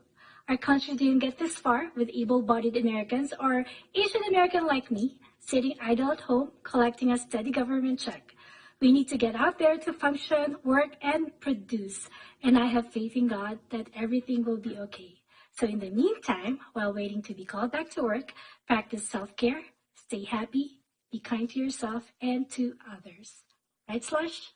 Our country didn't get this far with able-bodied Americans or Asian American like me, sitting idle at home, collecting a steady government check. We need to get out there to function, work, and produce. And I have faith in God that everything will be okay. So in the meantime, while waiting to be called back to work, practice self-care, stay happy, be kind to yourself and to others. Right, Slush?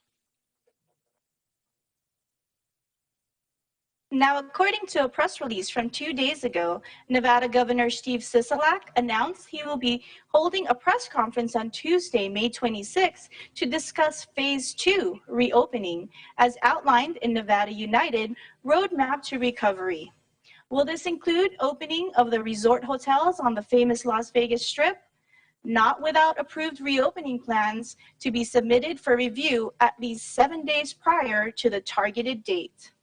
Now, according to a press release from 2 days ago, Nevada Governor Steve Sisolak announced he will be holding a press conference on Tuesday, May 26, to discuss Phase 2 reopening, as outlined in Nevada United Roadmap to Recovery. Will this include opening of the resort hotels on the famous Las Vegas Strip? Not without approved reopening plans to be submitted for review at least 7 days prior to the targeted date.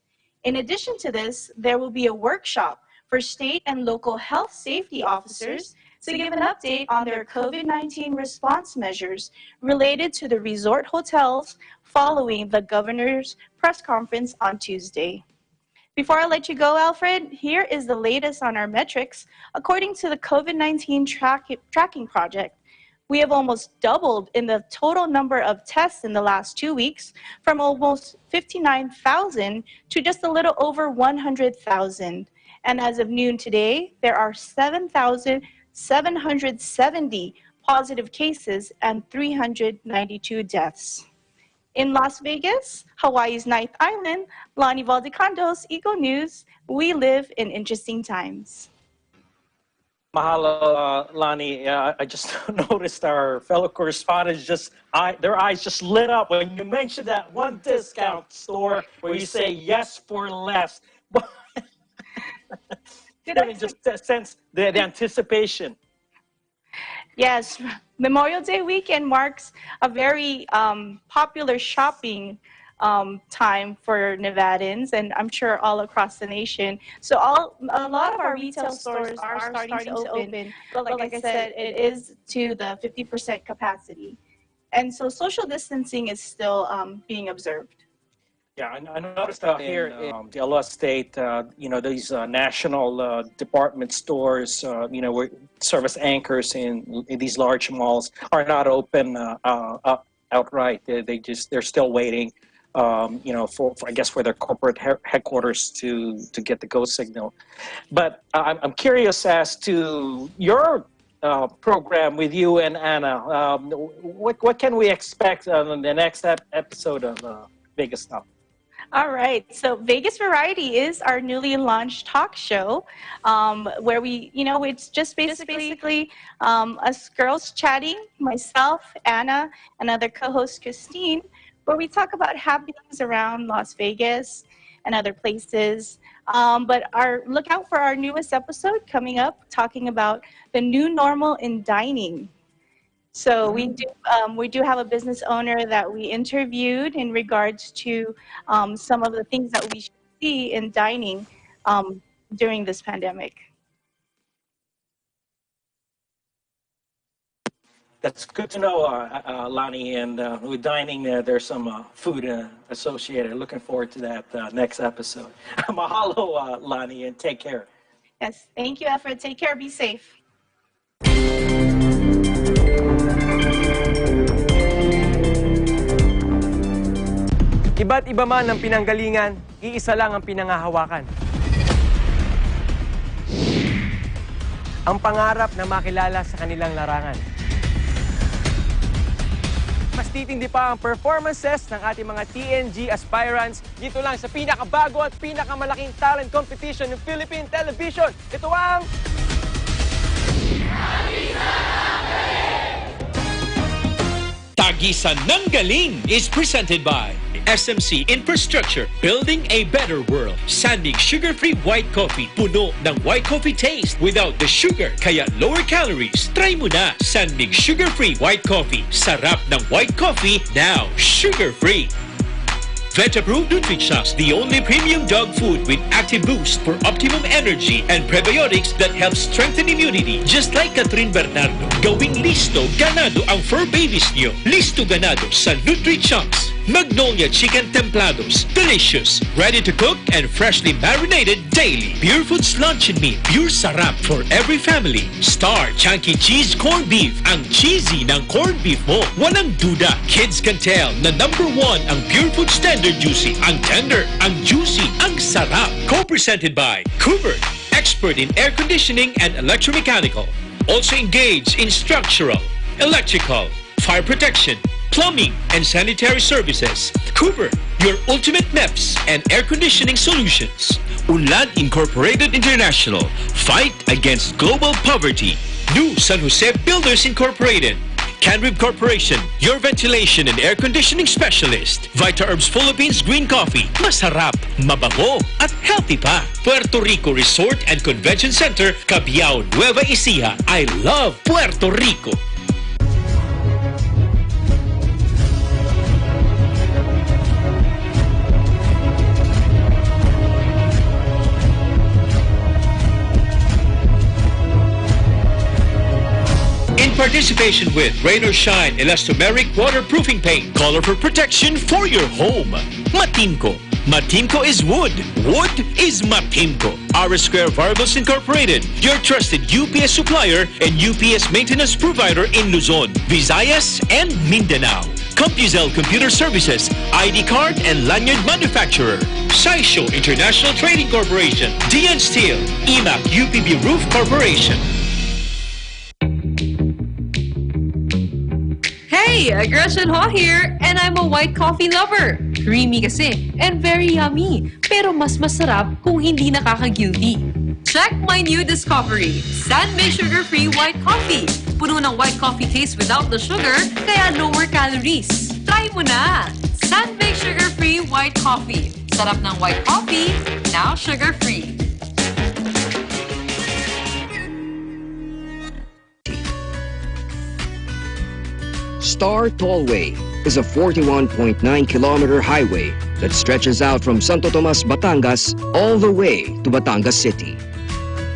In addition to this, there will be a workshop for state and local health safety officers to give an update on their COVID-19 response measures related to the resort hotels following the governor's press conference on Tuesday. Before I let you go, Alfred, here is the latest on our metrics. According to the COVID-19 tracking project, we have almost doubled in the total number of tests in the last 2 weeks, from almost 59,000 to just a little over 100,000. And as of noon today, there are 7,770 positive cases and 392 deaths. In Las Vegas, Hawaii's 9th island, Lani Valdecandos, Eagle News, we live in interesting times. Mahalo, Lani. I just noticed our fellow correspondents their eyes just lit up when you mentioned that one discount store where you say yes for less. You can just sense the anticipation. Yes, Memorial Day weekend marks a very popular shopping time for Nevadans, and I'm sure all across the nation. So a lot of our retail stores are starting to open, but like I said, it is to the 50% capacity. And so social distancing is still being observed. Yeah, I noticed here in the Aloha State, these national department stores, where service anchors in these large malls are not open outright. They're still waiting, for I guess for their corporate headquarters to get the go signal. But I'm curious as to your program with you and Anna. What can we expect on the next episode of Vegas Now? All right, so Vegas Variety is our newly launched talk show where it's just basically us girls chatting, myself, Anna, and other co-host Christine, where we talk about happenings around Las Vegas and other places. But look out for our newest episode coming up, talking about the new normal in dining. So we do have a business owner that we interviewed in regards to some of the things that we should see in dining during this pandemic. That's good to know, Lani. And with dining, there's some food associated. Looking forward to that next episode. Mahalo, Lani, and take care. Yes, thank you, Alfred. Take care. Be safe. Iba't iba man ang pinanggalingan, iisa lang ang pinangahawakan. Ang pangarap na makilala sa kanilang larangan. Mas titindi pa ang performances ng ating mga TNG aspirants dito lang sa pinakabago at pinakamalaking talent competition ng Philippine Television. Ito ang... Tagisan ng Galing is presented by SMC Infrastructure, building a better world. Sandig sugar-free white coffee, puno ng white coffee taste without the sugar, kaya lower calories. Try mo na Sandig sugar-free white coffee. Sarap ng white coffee, now sugar-free. Vet-approved NutriChocs, the only premium dog food with active boost for optimum energy and prebiotics that help strengthen immunity. Just like Catherine Bernardo, gawing listo ganado ang fur babies niyo. Listo ganado sa NutriChocs. Magnolia Chicken Templados, delicious, ready to cook and freshly marinated daily. Pure Foods Luncheon Meat, pure sarap for every family. Star Chunky Cheese Corned Beef, ang cheesy ng corned beef mo. Walang duda, kids can tell na #1 ang Pure Foods Tender Juicy. Ang tender, ang juicy, ang sarap. Co-presented by Cooper, expert in air conditioning and electromechanical. Also engaged in structural, electrical, fire protection, plumbing, and sanitary services. Cooper, your ultimate MEPS and air conditioning solutions. Unlad Incorporated International, fight against global poverty. New San Jose Builders Incorporated. Canrib Corporation, your ventilation and air conditioning specialist. Vita Herbs Philippines Green Coffee. Masarap, mabango, at healthy pa. Puerto Rico Resort and Convention Center, Cabiao, Nueva Ecija. I love Puerto Rico. In participation with Rain or Shine Elastomeric Waterproofing Paint. Color for protection for your home. Matimco. Matimco is wood. Wood is Matimco. Our Square Variables Incorporated, your trusted UPS supplier and UPS maintenance provider in Luzon, Visayas, and Mindanao. CompuZell Computer Services, ID card and lanyard manufacturer. Saisho International Trading Corporation, DN Steel, EMAC UPB Roof Corporation. Hey, Gretchen Ho here, and I'm a white coffee lover. Creamy kasi, and very yummy. Pero mas masarap kung hindi nakaka-guilty. Check my new discovery, Sandmade Sugar-Free White Coffee. Puno ng white coffee taste without the sugar, kaya lower calories. Try mo na! Sandmade Sugar-Free White Coffee. Sarap ng white coffee, now sugar-free. Star Tollway is a 41.9-kilometer highway that stretches out from Santo Tomas, Batangas, all the way to Batangas City.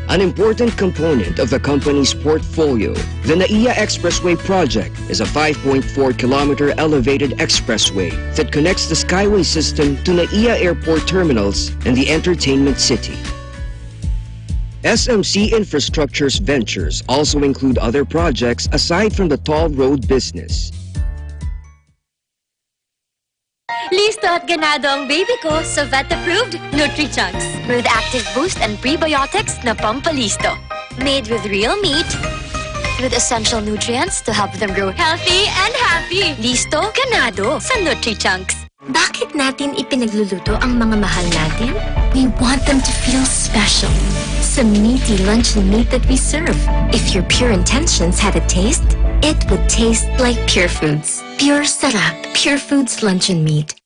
An important component of the company's portfolio, the NAIA Expressway project is a 5.4-kilometer elevated expressway that connects the Skyway system to NAIA Airport terminals and the entertainment city. SMC Infrastructure's ventures also include other projects aside from the toll road business. Listo at ganado ang baby ko sa vet-approved Nutri-Chunks with active boost and prebiotics na pampalisto. Made with real meat, with essential nutrients to help them grow healthy and happy. Listo, ganado sa Nutri-Chunks. Bakit natin ipinagluluto ang mga mahal natin? We want them to feel special. Sa meaty luncheon meat that we serve. If your pure intentions had a taste, it would taste like Pure Foods. Pure Sarap, Pure Foods luncheon meat.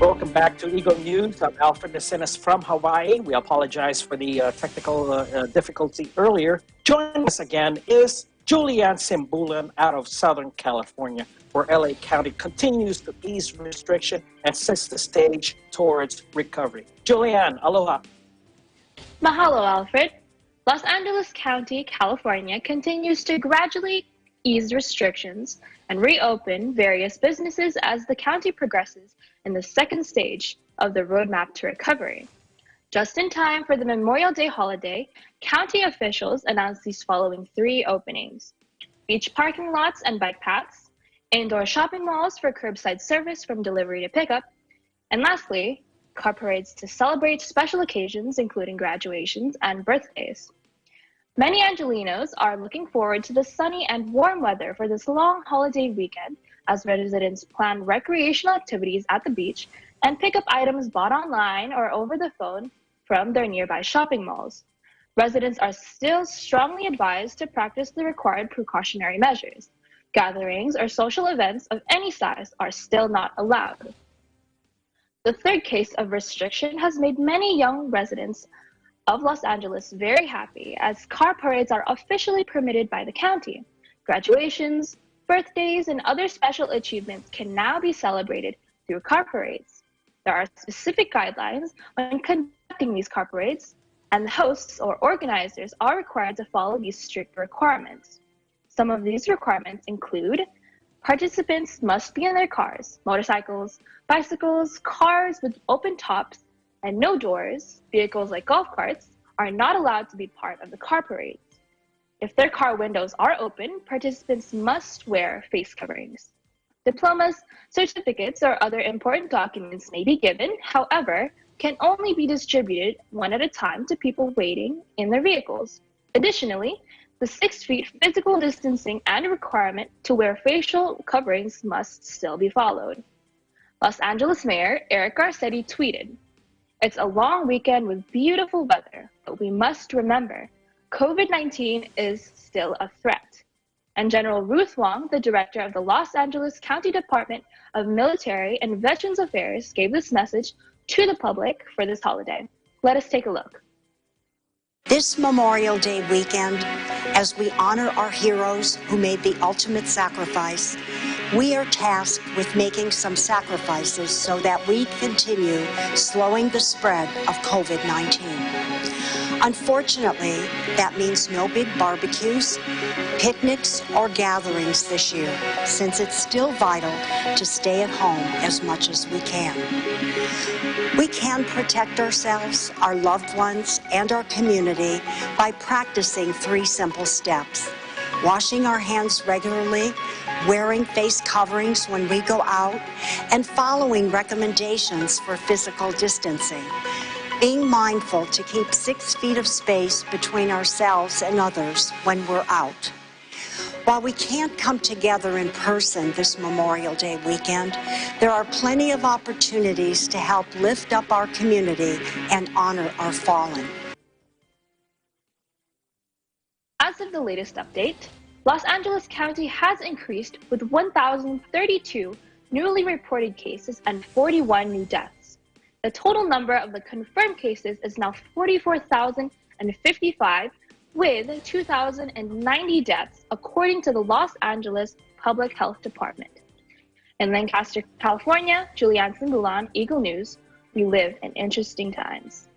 Welcome back to Eagle News. I'm Alfred Necenas from Hawaii. We apologize for the technical difficulty earlier. Joining us again is Julianne Simbulan out of Southern California, where LA County continues to ease restriction and sets the stage towards recovery. Julianne, aloha. Mahalo, Alfred. Los Angeles County, California continues to gradually ease restrictions and reopen various businesses as the county progresses in the second stage of the roadmap to recovery. Just in time for the Memorial Day holiday, county officials announced these following 3 openings: beach parking lots and bike paths, indoor shopping malls for curbside service from delivery to pickup, and lastly, car parades to celebrate special occasions including graduations and birthdays. Many Angelenos are looking forward to the sunny and warm weather for this long holiday weekend as residents plan recreational activities at the beach and pick up items bought online or over the phone from their nearby shopping malls. Residents are still strongly advised to practice the required precautionary measures. Gatherings or social events of any size are still not allowed. The third case of restriction has made many young residents of Los Angeles very happy as car parades are officially permitted by the county. Graduations, birthdays, and other special achievements can now be celebrated through car parades. There are specific guidelines when conducting these car parades, and the hosts or organizers are required to follow these strict requirements. Some of these requirements include participants must be in their cars, motorcycles, bicycles, cars with open tops and no doors. Vehicles like golf carts are not allowed to be part of the car parades. If their car windows are open, participants must wear face coverings. Diplomas, certificates, or other important documents may be given, however, can only be distributed one at a time to people waiting in their vehicles. Additionally, the 6 feet physical distancing and requirement to wear facial coverings must still be followed. Los Angeles Mayor Eric Garcetti tweeted, "It's a long weekend with beautiful weather, but we must remember COVID-19 is still a threat." And General Ruth Wong, the director of the Los Angeles County Department of Military and Veterans Affairs, gave this message to the public for this holiday. Let us take a look. This Memorial Day weekend, as we honor our heroes who made the ultimate sacrifice, we are tasked with making some sacrifices so that we continue slowing the spread of COVID-19. Unfortunately, that means no big barbecues, picnics, or gatherings this year, since it's still vital to stay at home as much as we can. We can protect ourselves, our loved ones, and our community by practicing 3 simple steps: washing our hands regularly, wearing face coverings when we go out, and following recommendations for physical distancing. Being mindful to keep 6 feet of space between ourselves and others when we're out. While we can't come together in person this Memorial Day weekend, there are plenty of opportunities to help lift up our community and honor our fallen. As of the latest update, Los Angeles County has increased with 1,032 newly reported cases and 41 new deaths. The total number of the confirmed cases is now 44,055, with 2,090 deaths, according to the Los Angeles Public Health Department. In Lancaster, California, Julianne Simbulan, Eagle News, we live in interesting times.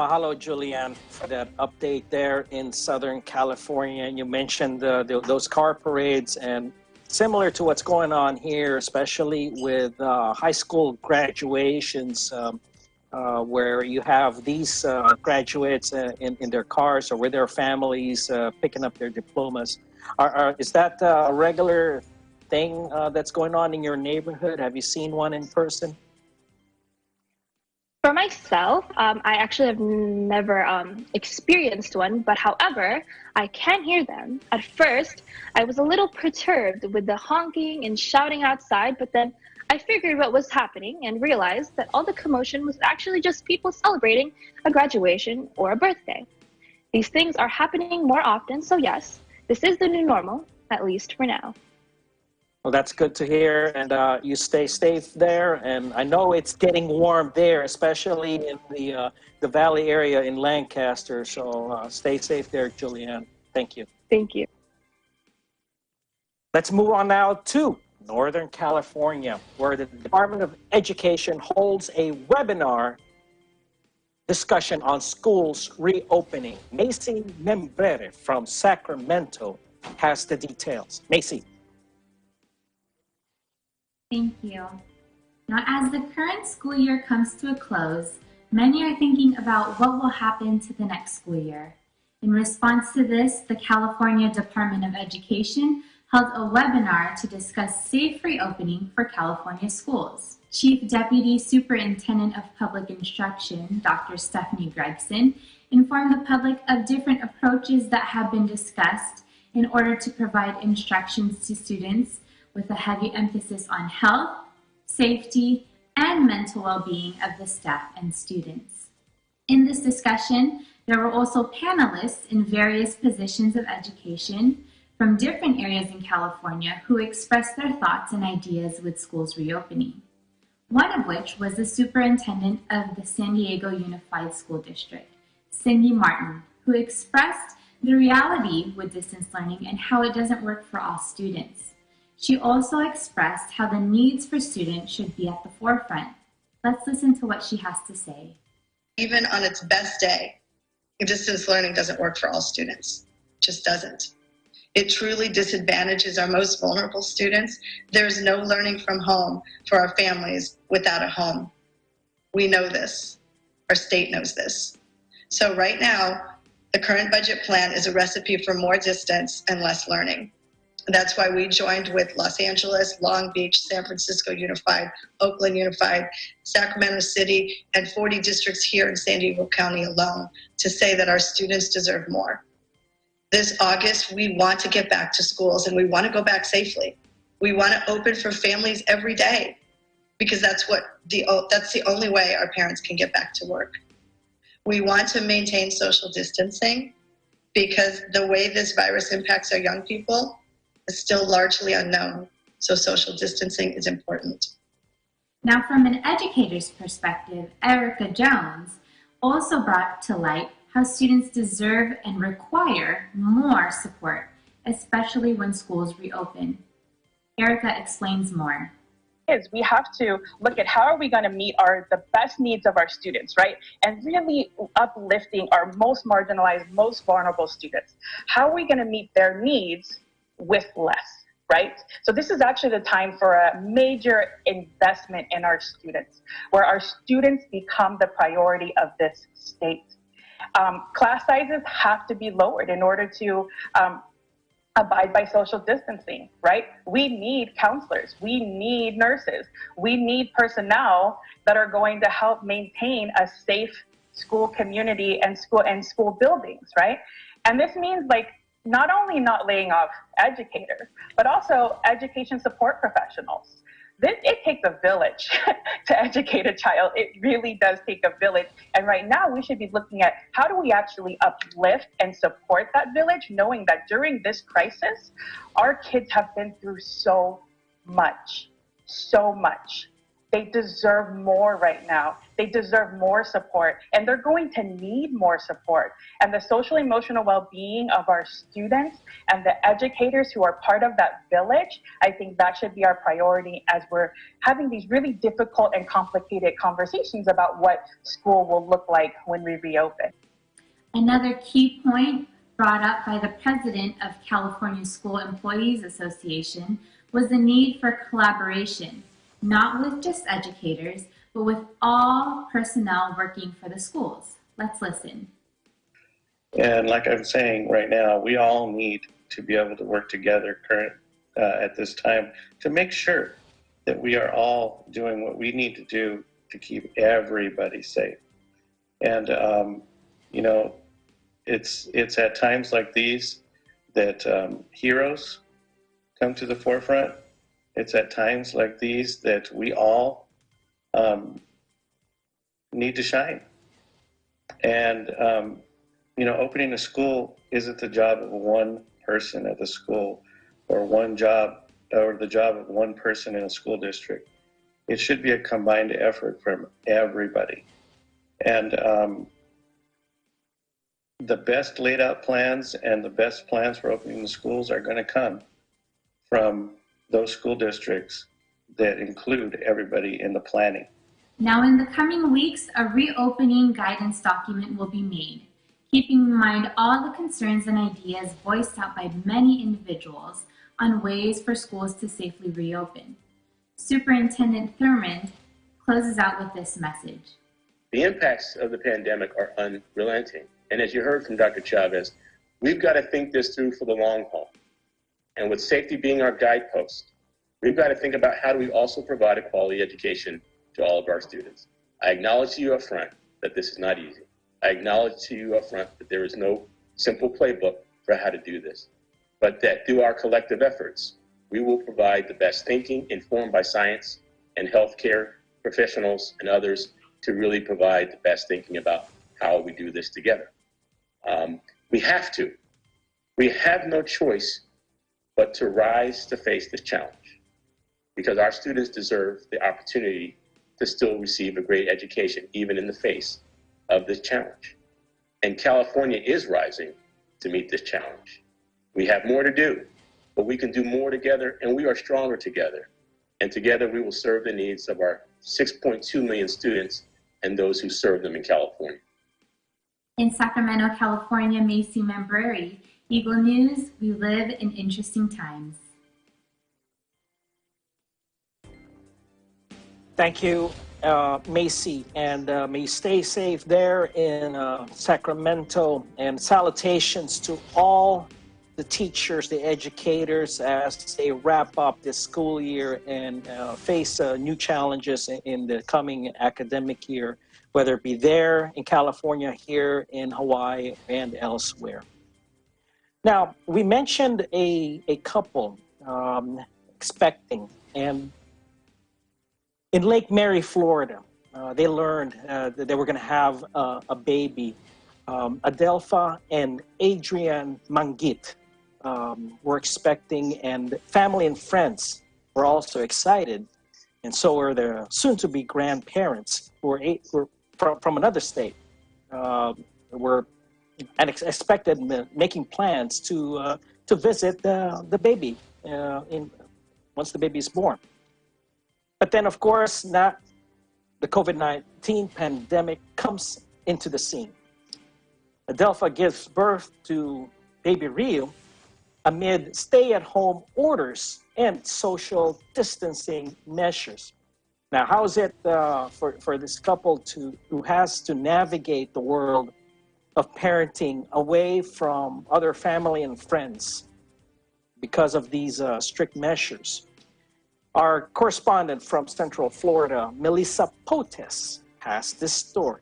Mahalo, Julianne, for that update there in Southern California. And you mentioned those car parades, and similar to what's going on here, especially with high school graduations, where you have these graduates in their cars or with their families picking up their diplomas. Is that a regular thing that's going on in your neighborhood? Have you seen one in person? For myself, I actually have never experienced one, but however, I can hear them. At first, I was a little perturbed with the honking and shouting outside, but then I figured what was happening and realized that all the commotion was actually just people celebrating a graduation or a birthday. These things are happening more often, so yes, this is the new normal, at least for now. Well, that's good to hear, and you stay safe there. And I know it's getting warm there, especially in the Valley area in Lancaster. So stay safe there, Julianne. Thank you. Thank you. Let's move on now to Northern California, where the Department of Education holds a webinar discussion on schools reopening. Macy Membrere from Sacramento has the details. Macy. Thank you. Now, as the current school year comes to a close, many are thinking about what will happen to the next school year. In response to this, the California Department of Education held a webinar to discuss safe reopening for California schools. Chief Deputy Superintendent of Public Instruction, Dr. Stephanie Gregson, informed the public of different approaches that have been discussed in order to provide instructions to students with a heavy emphasis on health, safety, and mental well-being of the staff and students. In this discussion, there were also panelists in various positions of education from different areas in California who expressed their thoughts and ideas with schools reopening. One of which was the superintendent of the San Diego Unified School District, Cindy Martin, who expressed the reality with distance learning and how it doesn't work for all students. She also expressed how the needs for students should be at the forefront. Let's listen to what she has to say. Even on its best day, distance learning doesn't work for all students. It just doesn't. It truly disadvantages our most vulnerable students. There's no learning from home for our families without a home. We know this. Our state knows this. So right now, the current budget plan is a recipe for more distance and less learning. That's why we joined with Los Angeles, Long Beach, San Francisco Unified, Oakland Unified, Sacramento City, and 40 districts here in San Diego County alone to say that our students deserve more. This August, we want to get back to schools and we want to go back safely. We want to open for families every day because that's the only way our parents can get back to work. We want to maintain social distancing because the way this virus impacts our young people is still largely unknown. So social distancing is important. Now, from an educator's perspective, Erica Jones also brought to light how students deserve and require more support, especially when schools reopen. Erica explains more. We have to look at how are we going to meet the best needs of our students, right? And really uplifting our most marginalized, most vulnerable students. How are we going to meet their needs with less, right? So this is actually the time for a major investment in our students, where our students become the priority of this state. Class sizes have to be lowered in order to abide by social distancing, right? We need counselors, we need nurses, we need personnel that are going to help maintain a safe school community and school buildings, right? And this means not only not laying off educators, but also education support professionals. It takes a village to educate a child. It really does take a village. And right now we should be looking at how do we actually uplift and support that village, knowing that during this crisis, our kids have been through so much. They deserve more right now. They deserve more support, and they're going to need more support. And the social emotional well-being of our students and the educators who are part of that village, I think that should be our priority as we're having these really difficult and complicated conversations about what school will look like when we reopen. Another key point brought up by the president of California School Employees Association was the need for collaboration, not with just educators, but with all personnel working for the schools. Let's listen. And like I'm saying right now, we all need to be able to work together at this time to make sure that we are all doing what we need to do to keep everybody safe. And, it's at times like these that heroes come to the forefront. It's at times like these that we all need to shine. And, opening a school isn't the job of one person at the school or the job of one person in a school district. It should be a combined effort from everybody. And the best laid out plans and the best plans for opening the schools are going to come from those school districts that include everybody in the planning. Now, in the coming weeks, a reopening guidance document will be made, keeping in mind all the concerns and ideas voiced out by many individuals on ways for schools to safely reopen. Superintendent Thurmond closes out with this message. The impacts of the pandemic are unrelenting. And as you heard from Dr. Chavez, we've got to think this through for the long haul. And with safety being our guidepost, we've got to think about how do we also provide a quality education to all of our students. I acknowledge to you up front that this is not easy. I acknowledge to you up front that there is no simple playbook for how to do this, but that through our collective efforts, we will provide the best thinking informed by science and healthcare professionals and others to really provide the best thinking about how we do this together. We have to. We have no choice but to rise to face this challenge because our students deserve the opportunity to still receive a great education, even in the face of this challenge. And California is rising to meet this challenge. We have more to do, but we can do more together, and we are stronger together. And together we will serve the needs of our 6.2 million students and those who serve them in California. In Sacramento, California, Macy Membreri, Eagle News, we live in interesting times. Thank you, Macy, and may you stay safe there in Sacramento, and salutations to all the teachers, the educators, as they wrap up this school year and face new challenges in the coming academic year, whether it be there in California, here in Hawaii, and elsewhere. Now, we mentioned a couple expecting, and in Lake Mary, Florida, they learned that they were going to have a baby. Adelpha and Adrian Mangit were expecting, and family and friends were also excited, and so were their soon-to-be grandparents who were from another state. Were and expected making plans to visit the baby once the baby is born. But then, of course, the COVID-19 pandemic comes into the scene. Adelpha gives birth to baby Rio amid stay-at-home orders and social distancing measures. Now, how is it for this couple who has to navigate the world of parenting away from other family and friends because of these strict measures? Our correspondent from Central Florida, Melissa Potes, has this story.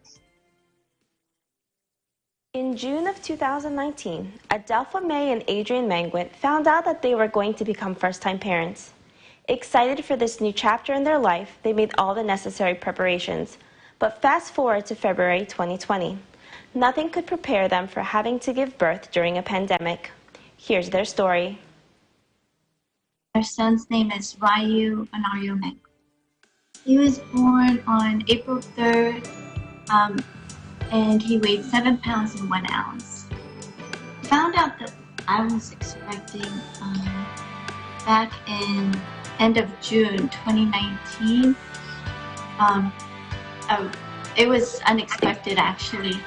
In June of 2019, Adelpha May and Adrian Mangwit found out that they were going to become first-time parents. Excited for this new chapter in their life, they made all the necessary preparations. But fast forward to February 2020. Nothing could prepare them for having to give birth during a pandemic. Here's their story. Our son's name is Ryu Anario Mangwit. He was born on April 3rd, and he weighed 7 pounds and 1 ounce. Found out that I was expecting back in end of June 2019. It was unexpected, actually.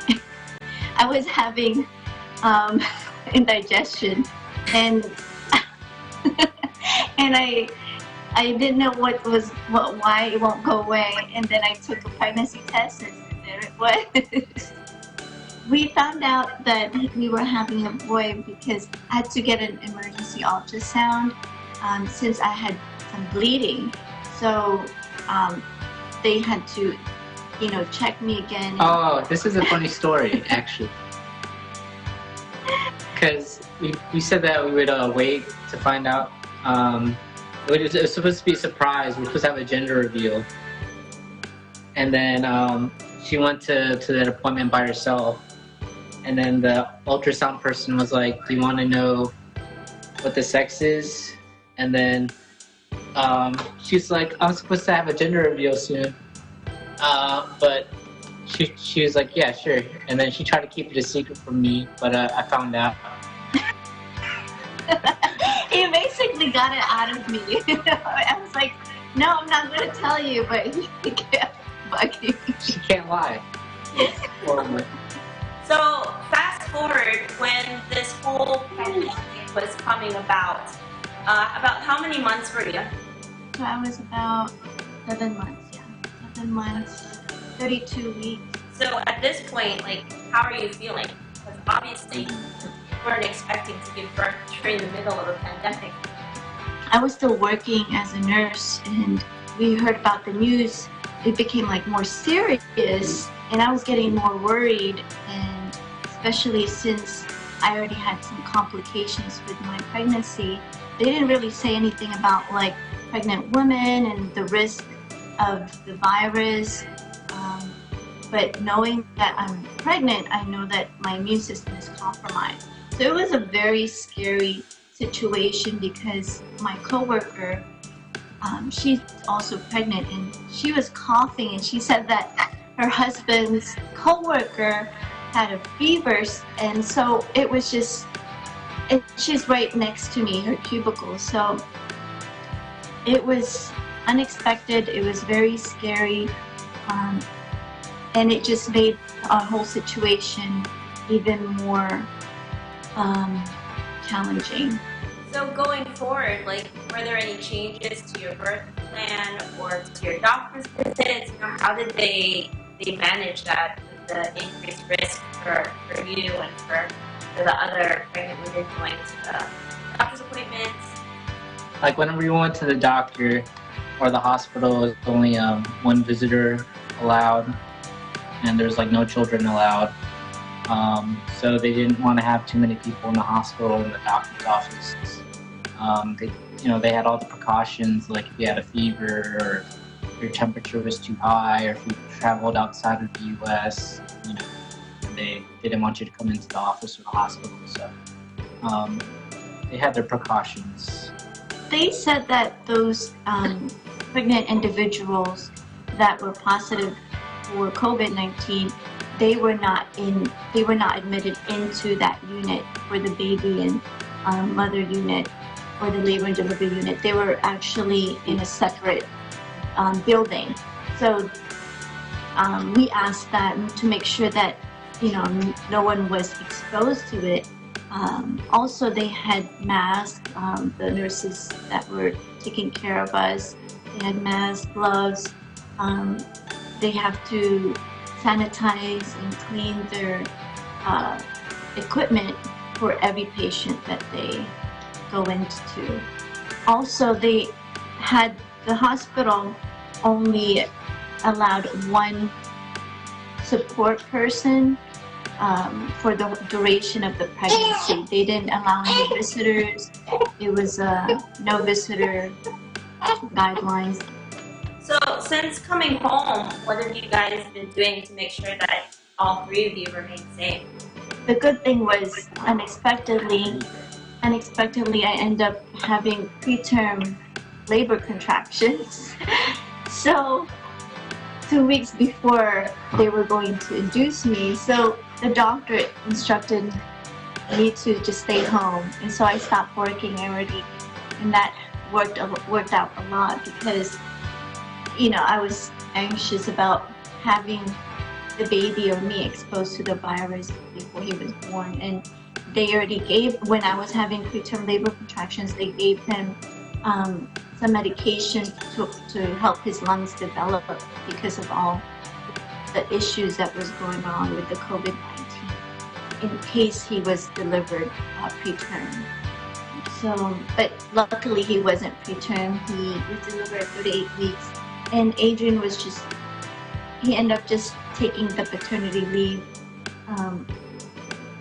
I was having indigestion, and and I didn't know why it won't go away, and then I took a pregnancy test, and there it was. We found out that we were having a boy because I had to get an emergency ultrasound since I had some bleeding. So they had to, check me again. Oh, this is a funny story, actually. Because we said that we would wait to find out. It was supposed to be a surprise. We were supposed to have a gender reveal. And then she went to that appointment by herself. And then the ultrasound person was like, do you want to know what the sex is? And then she's like, I'm supposed to have a gender reveal soon. But she was like, yeah, sure. And then she tried to keep it a secret from me, but I found out. He basically got it out of me. I was like, no, I'm not going to tell you, but he kept bugging. She can't lie. It's horrible. So fast forward when this whole pandemic was coming about how many months were you? So I was about 7 months, 7 months, 32 weeks. So at this point, how are you feeling? Because obviously you weren't expecting to give birth during the middle of a pandemic. I was still working as a nurse, and we heard about the news. It became more serious, and I was getting more worried, and especially since I already had some complications with my pregnancy. They didn't really say anything about pregnant women and the risk of the virus. But knowing that I'm pregnant, I know that my immune system is compromised. So it was a very scary situation because my coworker, she's also pregnant, and she was coughing, and she said that her husband's coworker had a fever, and so it was just, and she's right next to me, her cubicle. So it was unexpected. It was very scary. And it just made our whole situation even more challenging. So going forward, were there any changes to your birth plan or to your doctor's visits? How did they manage that with the increased risk for you and for the other pregnant women going to the doctor's appointments? Like whenever you went to the doctor or the hospital, it was only one visitor allowed, and there's like no children allowed. So they didn't want to have too many people in the hospital and the doctor's office. They had all the precautions, like if you had a fever or if your temperature was too high, or if you traveled outside of the U.S. They didn't want you to come into the office or the hospital. So they had their precautions. They said that those pregnant individuals that were positive for COVID-19, they were not admitted into that unit for the baby and mother unit or the labor and delivery unit. They were actually in a separate building. So we asked that to make sure that no one was exposed to it. Also, they had masks. The nurses that were taking care of us, they had masks, gloves. They have to sanitize and clean their equipment for every patient that they go into. Also, the hospital only allowed one support person for the duration of the pregnancy. They didn't allow any visitors. It was no visitor guidelines. So since coming home, what have you guys been doing to make sure that all three of you remain safe? The good thing was unexpectedly I ended up having preterm labor contractions. So 2 weeks before they were going to induce me, so the doctor instructed me to just stay home, and so I stopped working already, and that worked out a lot because I was anxious about having the baby or me exposed to the virus before he was born. And they already gave, when I was having preterm labor contractions, they gave him some medication to help his lungs develop because of all the issues that was going on with the COVID-19 in case he was delivered preterm. So, but luckily he wasn't preterm. He was delivered at 38 weeks. And Adrian was he ended up just taking the paternity leave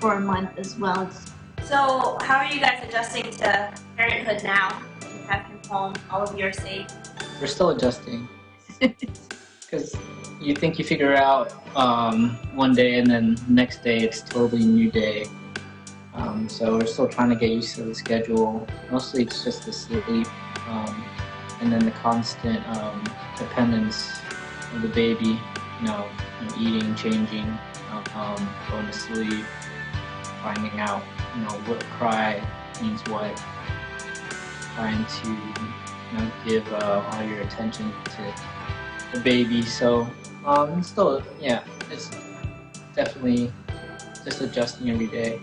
for a month as well. So how are you guys adjusting to parenthood now? You have him home, all of you are safe. We're still adjusting. Because you think you figure out one day, and then the next day it's totally new day. So we're still trying to get used to the schedule. Mostly it's just the sleep, and then the constant dependence of the baby, eating, changing, going to sleep, finding out, what cry means what, trying to, give all your attention to the baby. So still, it's definitely just adjusting every day.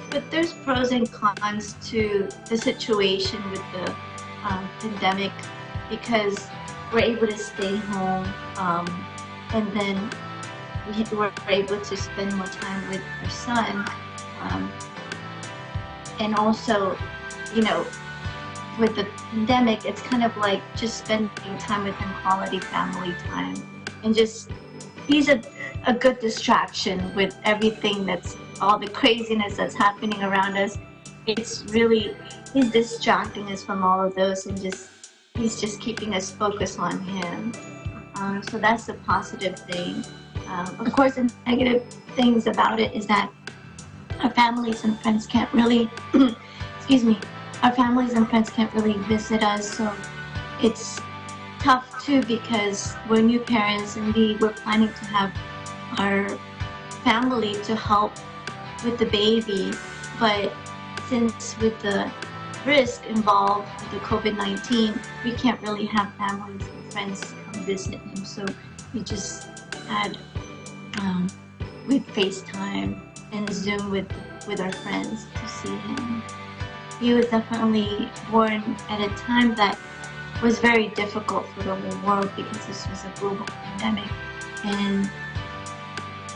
But there's pros and cons to the situation with the pandemic, because we're able to stay home, and then we're able to spend more time with our son, and also, with the pandemic, it's kind of like just spending time with him, quality family time, and he's a good distraction with everything all the craziness that's happening around us. He's distracting us from all of those, and he's just keeping us focused on him. So that's the positive thing. Of course, the negative things about it is that our families and friends can't really, our families and friends can't really visit us, so it's tough too, because we're new parents and we're planning to have our family to help with the baby, but since with the risk involved with the COVID-19, we can't really have families and friends come visit him, so we just had with FaceTime and Zoom with our friends to see him. He was definitely born at a time that was very difficult for the whole world, because this was a global pandemic, and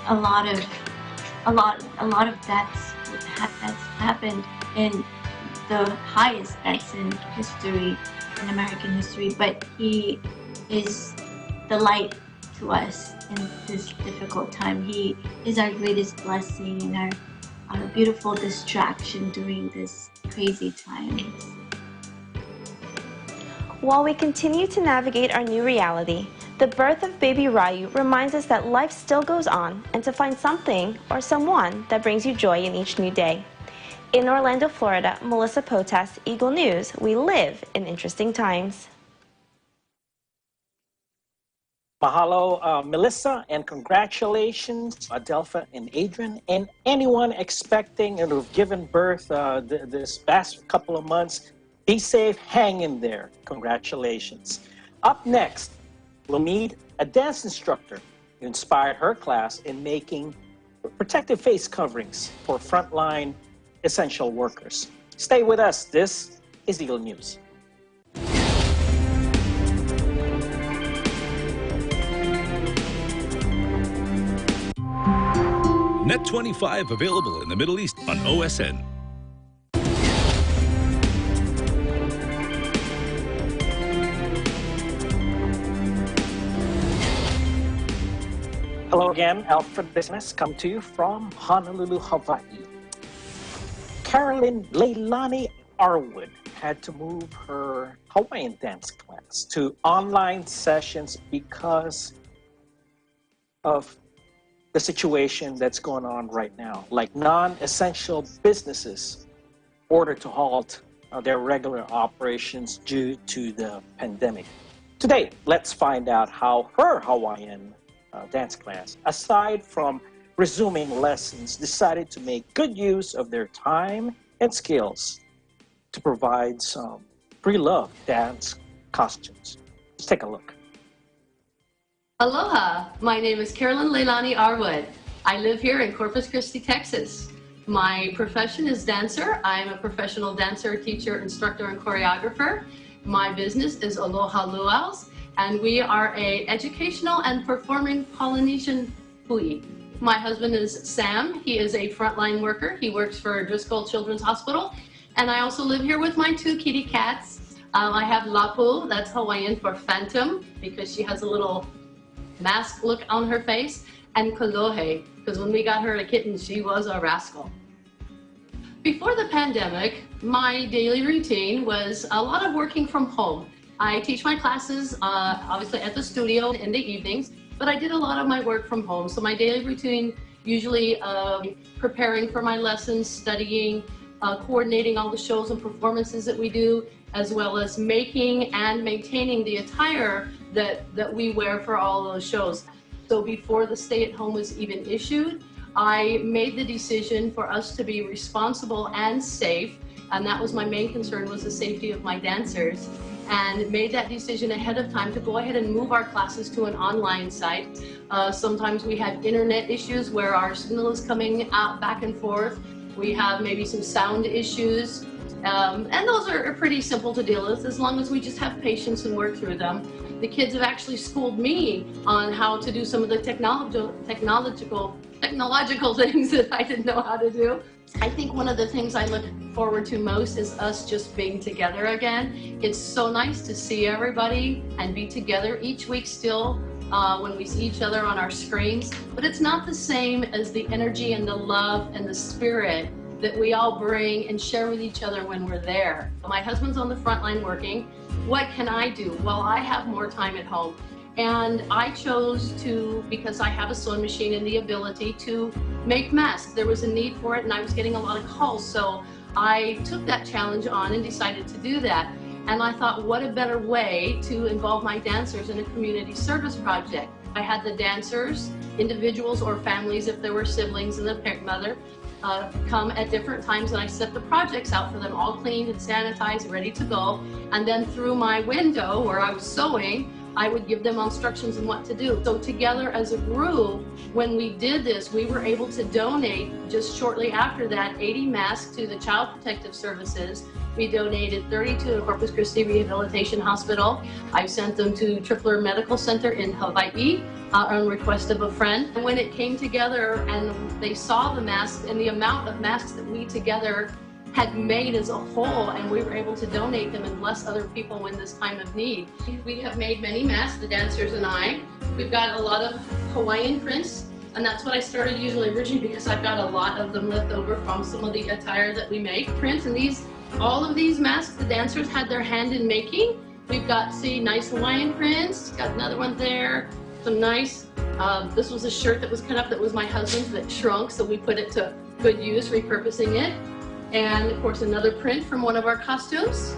a lot of a lot of deaths has happened in the highest deaths in history, in American history, but he is the light to us in this difficult time. He is our greatest blessing and our beautiful distraction during this crazy time. While we continue to navigate our new reality, the birth of baby Ryu reminds us that life still goes on and to find something or someone that brings you joy in each new day. In Orlando, Florida, Melissa Potas, Eagle News, we live in interesting times. Mahalo, Melissa, and congratulations, Adelpha and Adrian, and anyone expecting and who've given birth this past couple of months. Be safe, hang in there. Congratulations. Up next, we'll meet a dance instructor who inspired her class in making protective face coverings for frontline essential workers. Stay with us. This is Eagle News. Net 25 available in the Middle East on OSN. Hello again, Alfred Business, come to you from Honolulu, Hawaii. Carolyn Leilani Arwood had to move her Hawaiian dance class to online sessions because of the situation that's going on right now. Like non-essential businesses ordered to halt their regular operations due to the pandemic. Today, let's find out how her Hawaiian dance class, aside from resuming lessons, decided to make good use of their time and skills to provide some pre-loved dance costumes. Let's take a look. Aloha, my name is Carolyn Leilani Arwood. I live here in Corpus Christi, Texas. My profession is dancer. I'm a professional dancer, teacher, instructor, and choreographer. My business is Aloha Luau's, and we are an educational and performing Polynesian hui. My husband is Sam. He is a frontline worker. He works for Driscoll Children's Hospital. And I also live here with my two kitty cats. I have Lapu, that's Hawaiian for phantom, because she has a little mask look on her face, and Kolohe, because when we got her a kitten, she was a rascal. Before the pandemic, my daily routine was a lot of working from home. I teach my classes, obviously at the studio in the evenings, but I did a lot of my work from home. So my daily routine, usually preparing for my lessons, studying, coordinating all the shows and performances that we do, as well as making and maintaining the attire that we wear for all those shows. So before the stay-at-home was even issued, I made the decision for us to be responsible and safe, and that was my main concern, was the safety of my dancers, and made that decision ahead of time to go ahead and move our classes to an online site. Sometimes we have internet issues where our signal is coming out back and forth. We have maybe some sound issues, and those are pretty simple to deal with as long as we just have patience and work through them. The kids have actually schooled me on how to do some of the technological things that I didn't know how to do. I think one of the things I look forward to most is us just being together again. It's so nice to see everybody and be together each week still when we see each other on our screens, but it's not the same as the energy and the love and the spirit that we all bring and share with each other when we're there. My husband's on the front line working. What can I do? Well, I have more time at home. And I chose to, because I have a sewing machine and the ability to make masks. There was a need for it and I was getting a lot of calls. So I took that challenge on and decided to do that. And I thought, what a better way to involve my dancers in a community service project. I had the dancers, individuals or families, if there were siblings and the parent mother, come at different times, and I set the projects out for them, all cleaned and sanitized, ready to go. And then through my window where I was sewing, I would give them instructions on what to do. So together as a group, when we did this, we were able to donate just shortly after that 80 masks to the Child Protective Services. We donated 30 to the Corpus Christi Rehabilitation Hospital. I sent them to Tripler Medical Center in Hawaii on request of a friend. And when it came together and they saw the masks and the amount of masks that we together had made as a whole, and we were able to donate them and bless other people in this time of need. We have made many masks, the dancers and I. We've got a lot of Hawaiian prints, and that's what I started using originally because I've got a lot of them left over from some of the attire that we make. Prints, and all of these masks, the dancers had their hand in making. We've got, see, nice Hawaiian prints, got another one there, some nice, this was a shirt that was cut up that was my husband's that shrunk, so we put it to good use, repurposing it. And of course another print from one of our costumes.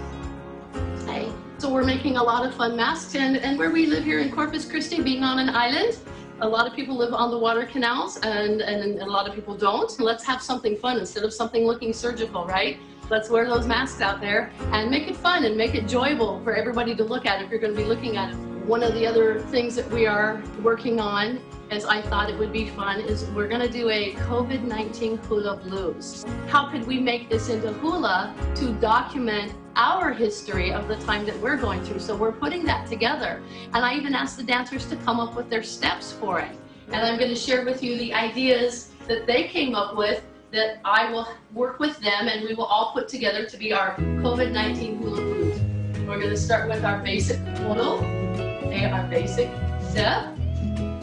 Okay. So we're making a lot of fun masks, and where we live here in Corpus Christi, being on an island, a lot of people live on the water canals and a lot of people don't. Let's have something fun instead of something looking surgical, right? Let's wear those masks out there and make it fun and make it enjoyable for everybody to look at if you're going to be looking at it. One of the other things that we are working on, as I thought it would be fun, is we're going to do a COVID-19 hula blues. How could we make this into hula to document our history of the time that we're going through? So we're putting that together. And I even asked the dancers to come up with their steps for it. And I'm going to share with you the ideas that they came up with that I will work with them and we will all put together to be our COVID-19 hula blues. We're going to start with our basic model, okay, our basic step.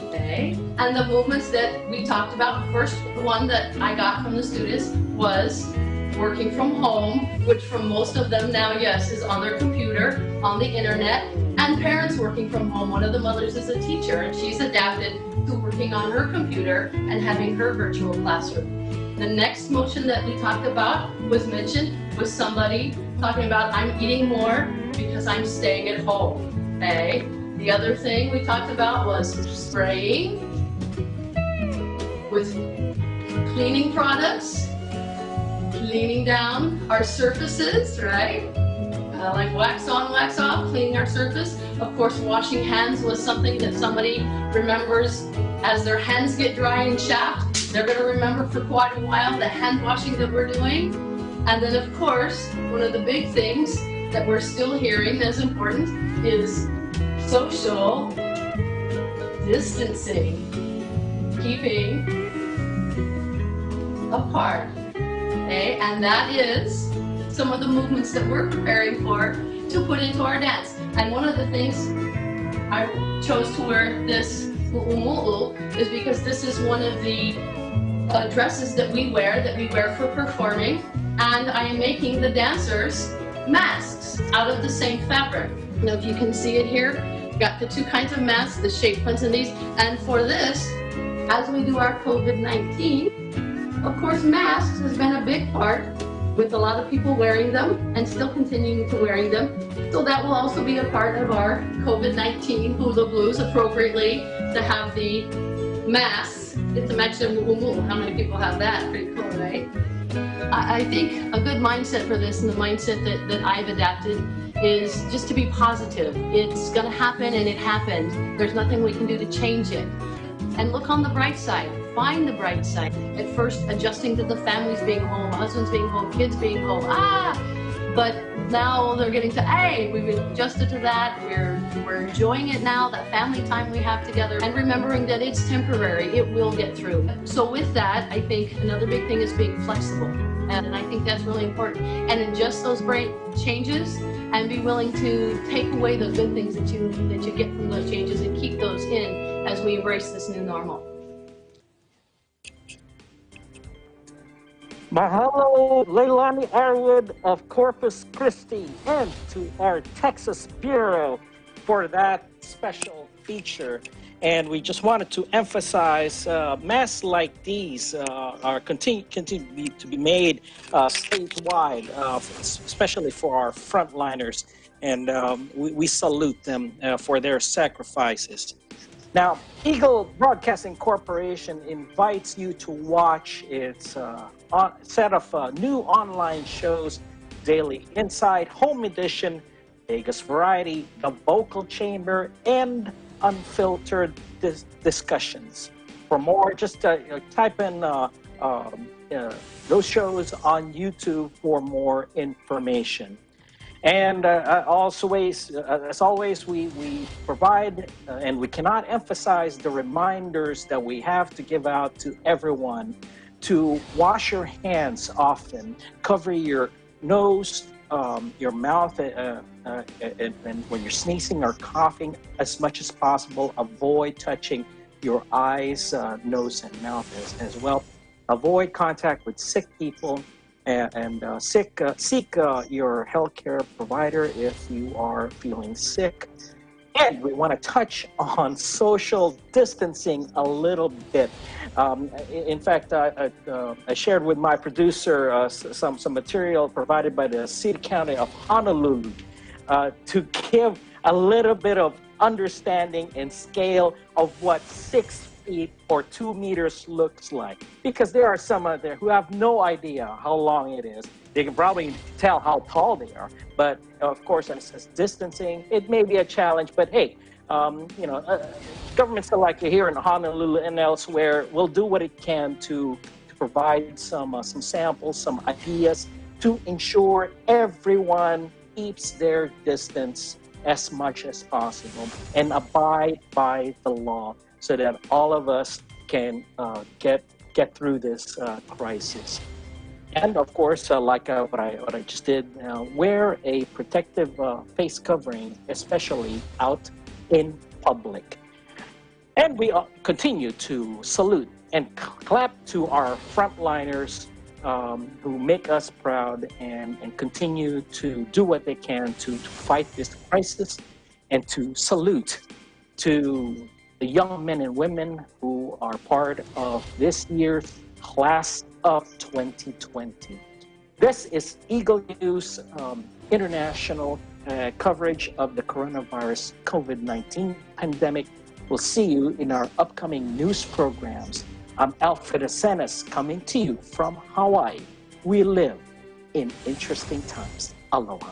Okay. And the movements that we talked about, first one that I got from the students was working from home, which for most of them now, yes, is on their computer, on the internet, and parents working from home. One of the mothers is a teacher, and she's adapted to working on her computer and having her virtual classroom. The next motion that we talked about was somebody talking about, I'm eating more because I'm staying at home, okay? The other thing we talked about was spraying with cleaning products, cleaning down our surfaces, right? Like wax on, wax off, cleaning our surface. Of course, washing hands was something that somebody remembers as their hands get dry and chapped. They're going to remember for quite a while the hand washing that we're doing. And then, of course, one of the big things that we're still hearing that's important is social distancing, keeping apart, okay? And that is some of the movements that we're preparing for to put into our dance. And one of the things I chose to wear this u'umu'u is because this is one of the dresses that we wear for performing, and I am making the dancers masks out of the same fabric. Now, if you can see it here, got the two kinds of masks, the shape ones and these. And for this, as we do our COVID-19, of course, masks has been a big part with a lot of people wearing them and still continuing to wearing them. So that will also be a part of our COVID-19 hula blues appropriately to have the masks. Get to match their mu'umu'u. How many people have that? Pretty cool, right? I think a good mindset for this, and the mindset that I've adapted, is just to be positive. It's going to happen, and it happened. There's nothing we can do to change it. And look on the bright side. Find the bright side. At first, adjusting to the families being home, husbands being home, kids being home. But now they're getting to, hey, we've adjusted to that. We're enjoying it now, that family time we have together, and remembering that it's temporary. It will get through. So with that, I think another big thing is being flexible. And I think that's really important. And adjust those great changes and be willing to take away the good things that you get from those changes and keep those in as we embrace this new normal. Mahalo, Leilani Arwood of Corpus Christi, and to our Texas Bureau for that special feature. And we just wanted to emphasize masks like these are continue to be made statewide, especially for our frontliners. And we salute them for their sacrifices. Now, Eagle Broadcasting Corporation invites you to watch its set of new online shows, Daily Insight, Home Edition, Vegas Variety, The Vocal Chamber, and Unfiltered Discussions. For more, just type in those shows on YouTube for more information. And as always, we provide and we cannot emphasize the reminders that we have to give out to everyone to wash your hands often, cover your nose, your mouth, and when you're sneezing or coughing, as much as possible, avoid touching your eyes, nose, and mouth as well. Avoid contact with sick people, and seek your healthcare provider if you are feeling sick. And we want to touch on social distancing a little bit. In fact, I shared with my producer some material provided by the City County of Honolulu to give a little bit of understanding and scale of what 6 feet or 2 meters looks like. Because there are some out there who have no idea how long it is. They can probably tell how tall they are. But of course, as distancing, it may be a challenge. But hey, governments like here in Honolulu and elsewhere will do what it can to provide some samples, some ideas to ensure everyone keeps their distance as much as possible and abide by the law, so that all of us can get through this crisis. And of course, like what I just did, wear a protective face covering, especially out in public. And we continue to salute and clap to our frontliners who make us proud and continue to do what they can to fight this crisis, and to salute to the young men and women who are part of this year's class of 2020. This is Eagle News international coverage of the coronavirus COVID-19 pandemic. We'll see you in our upcoming news programs. I'm Alfred Asenas, coming to you from Hawaii. We live in interesting times. Aloha.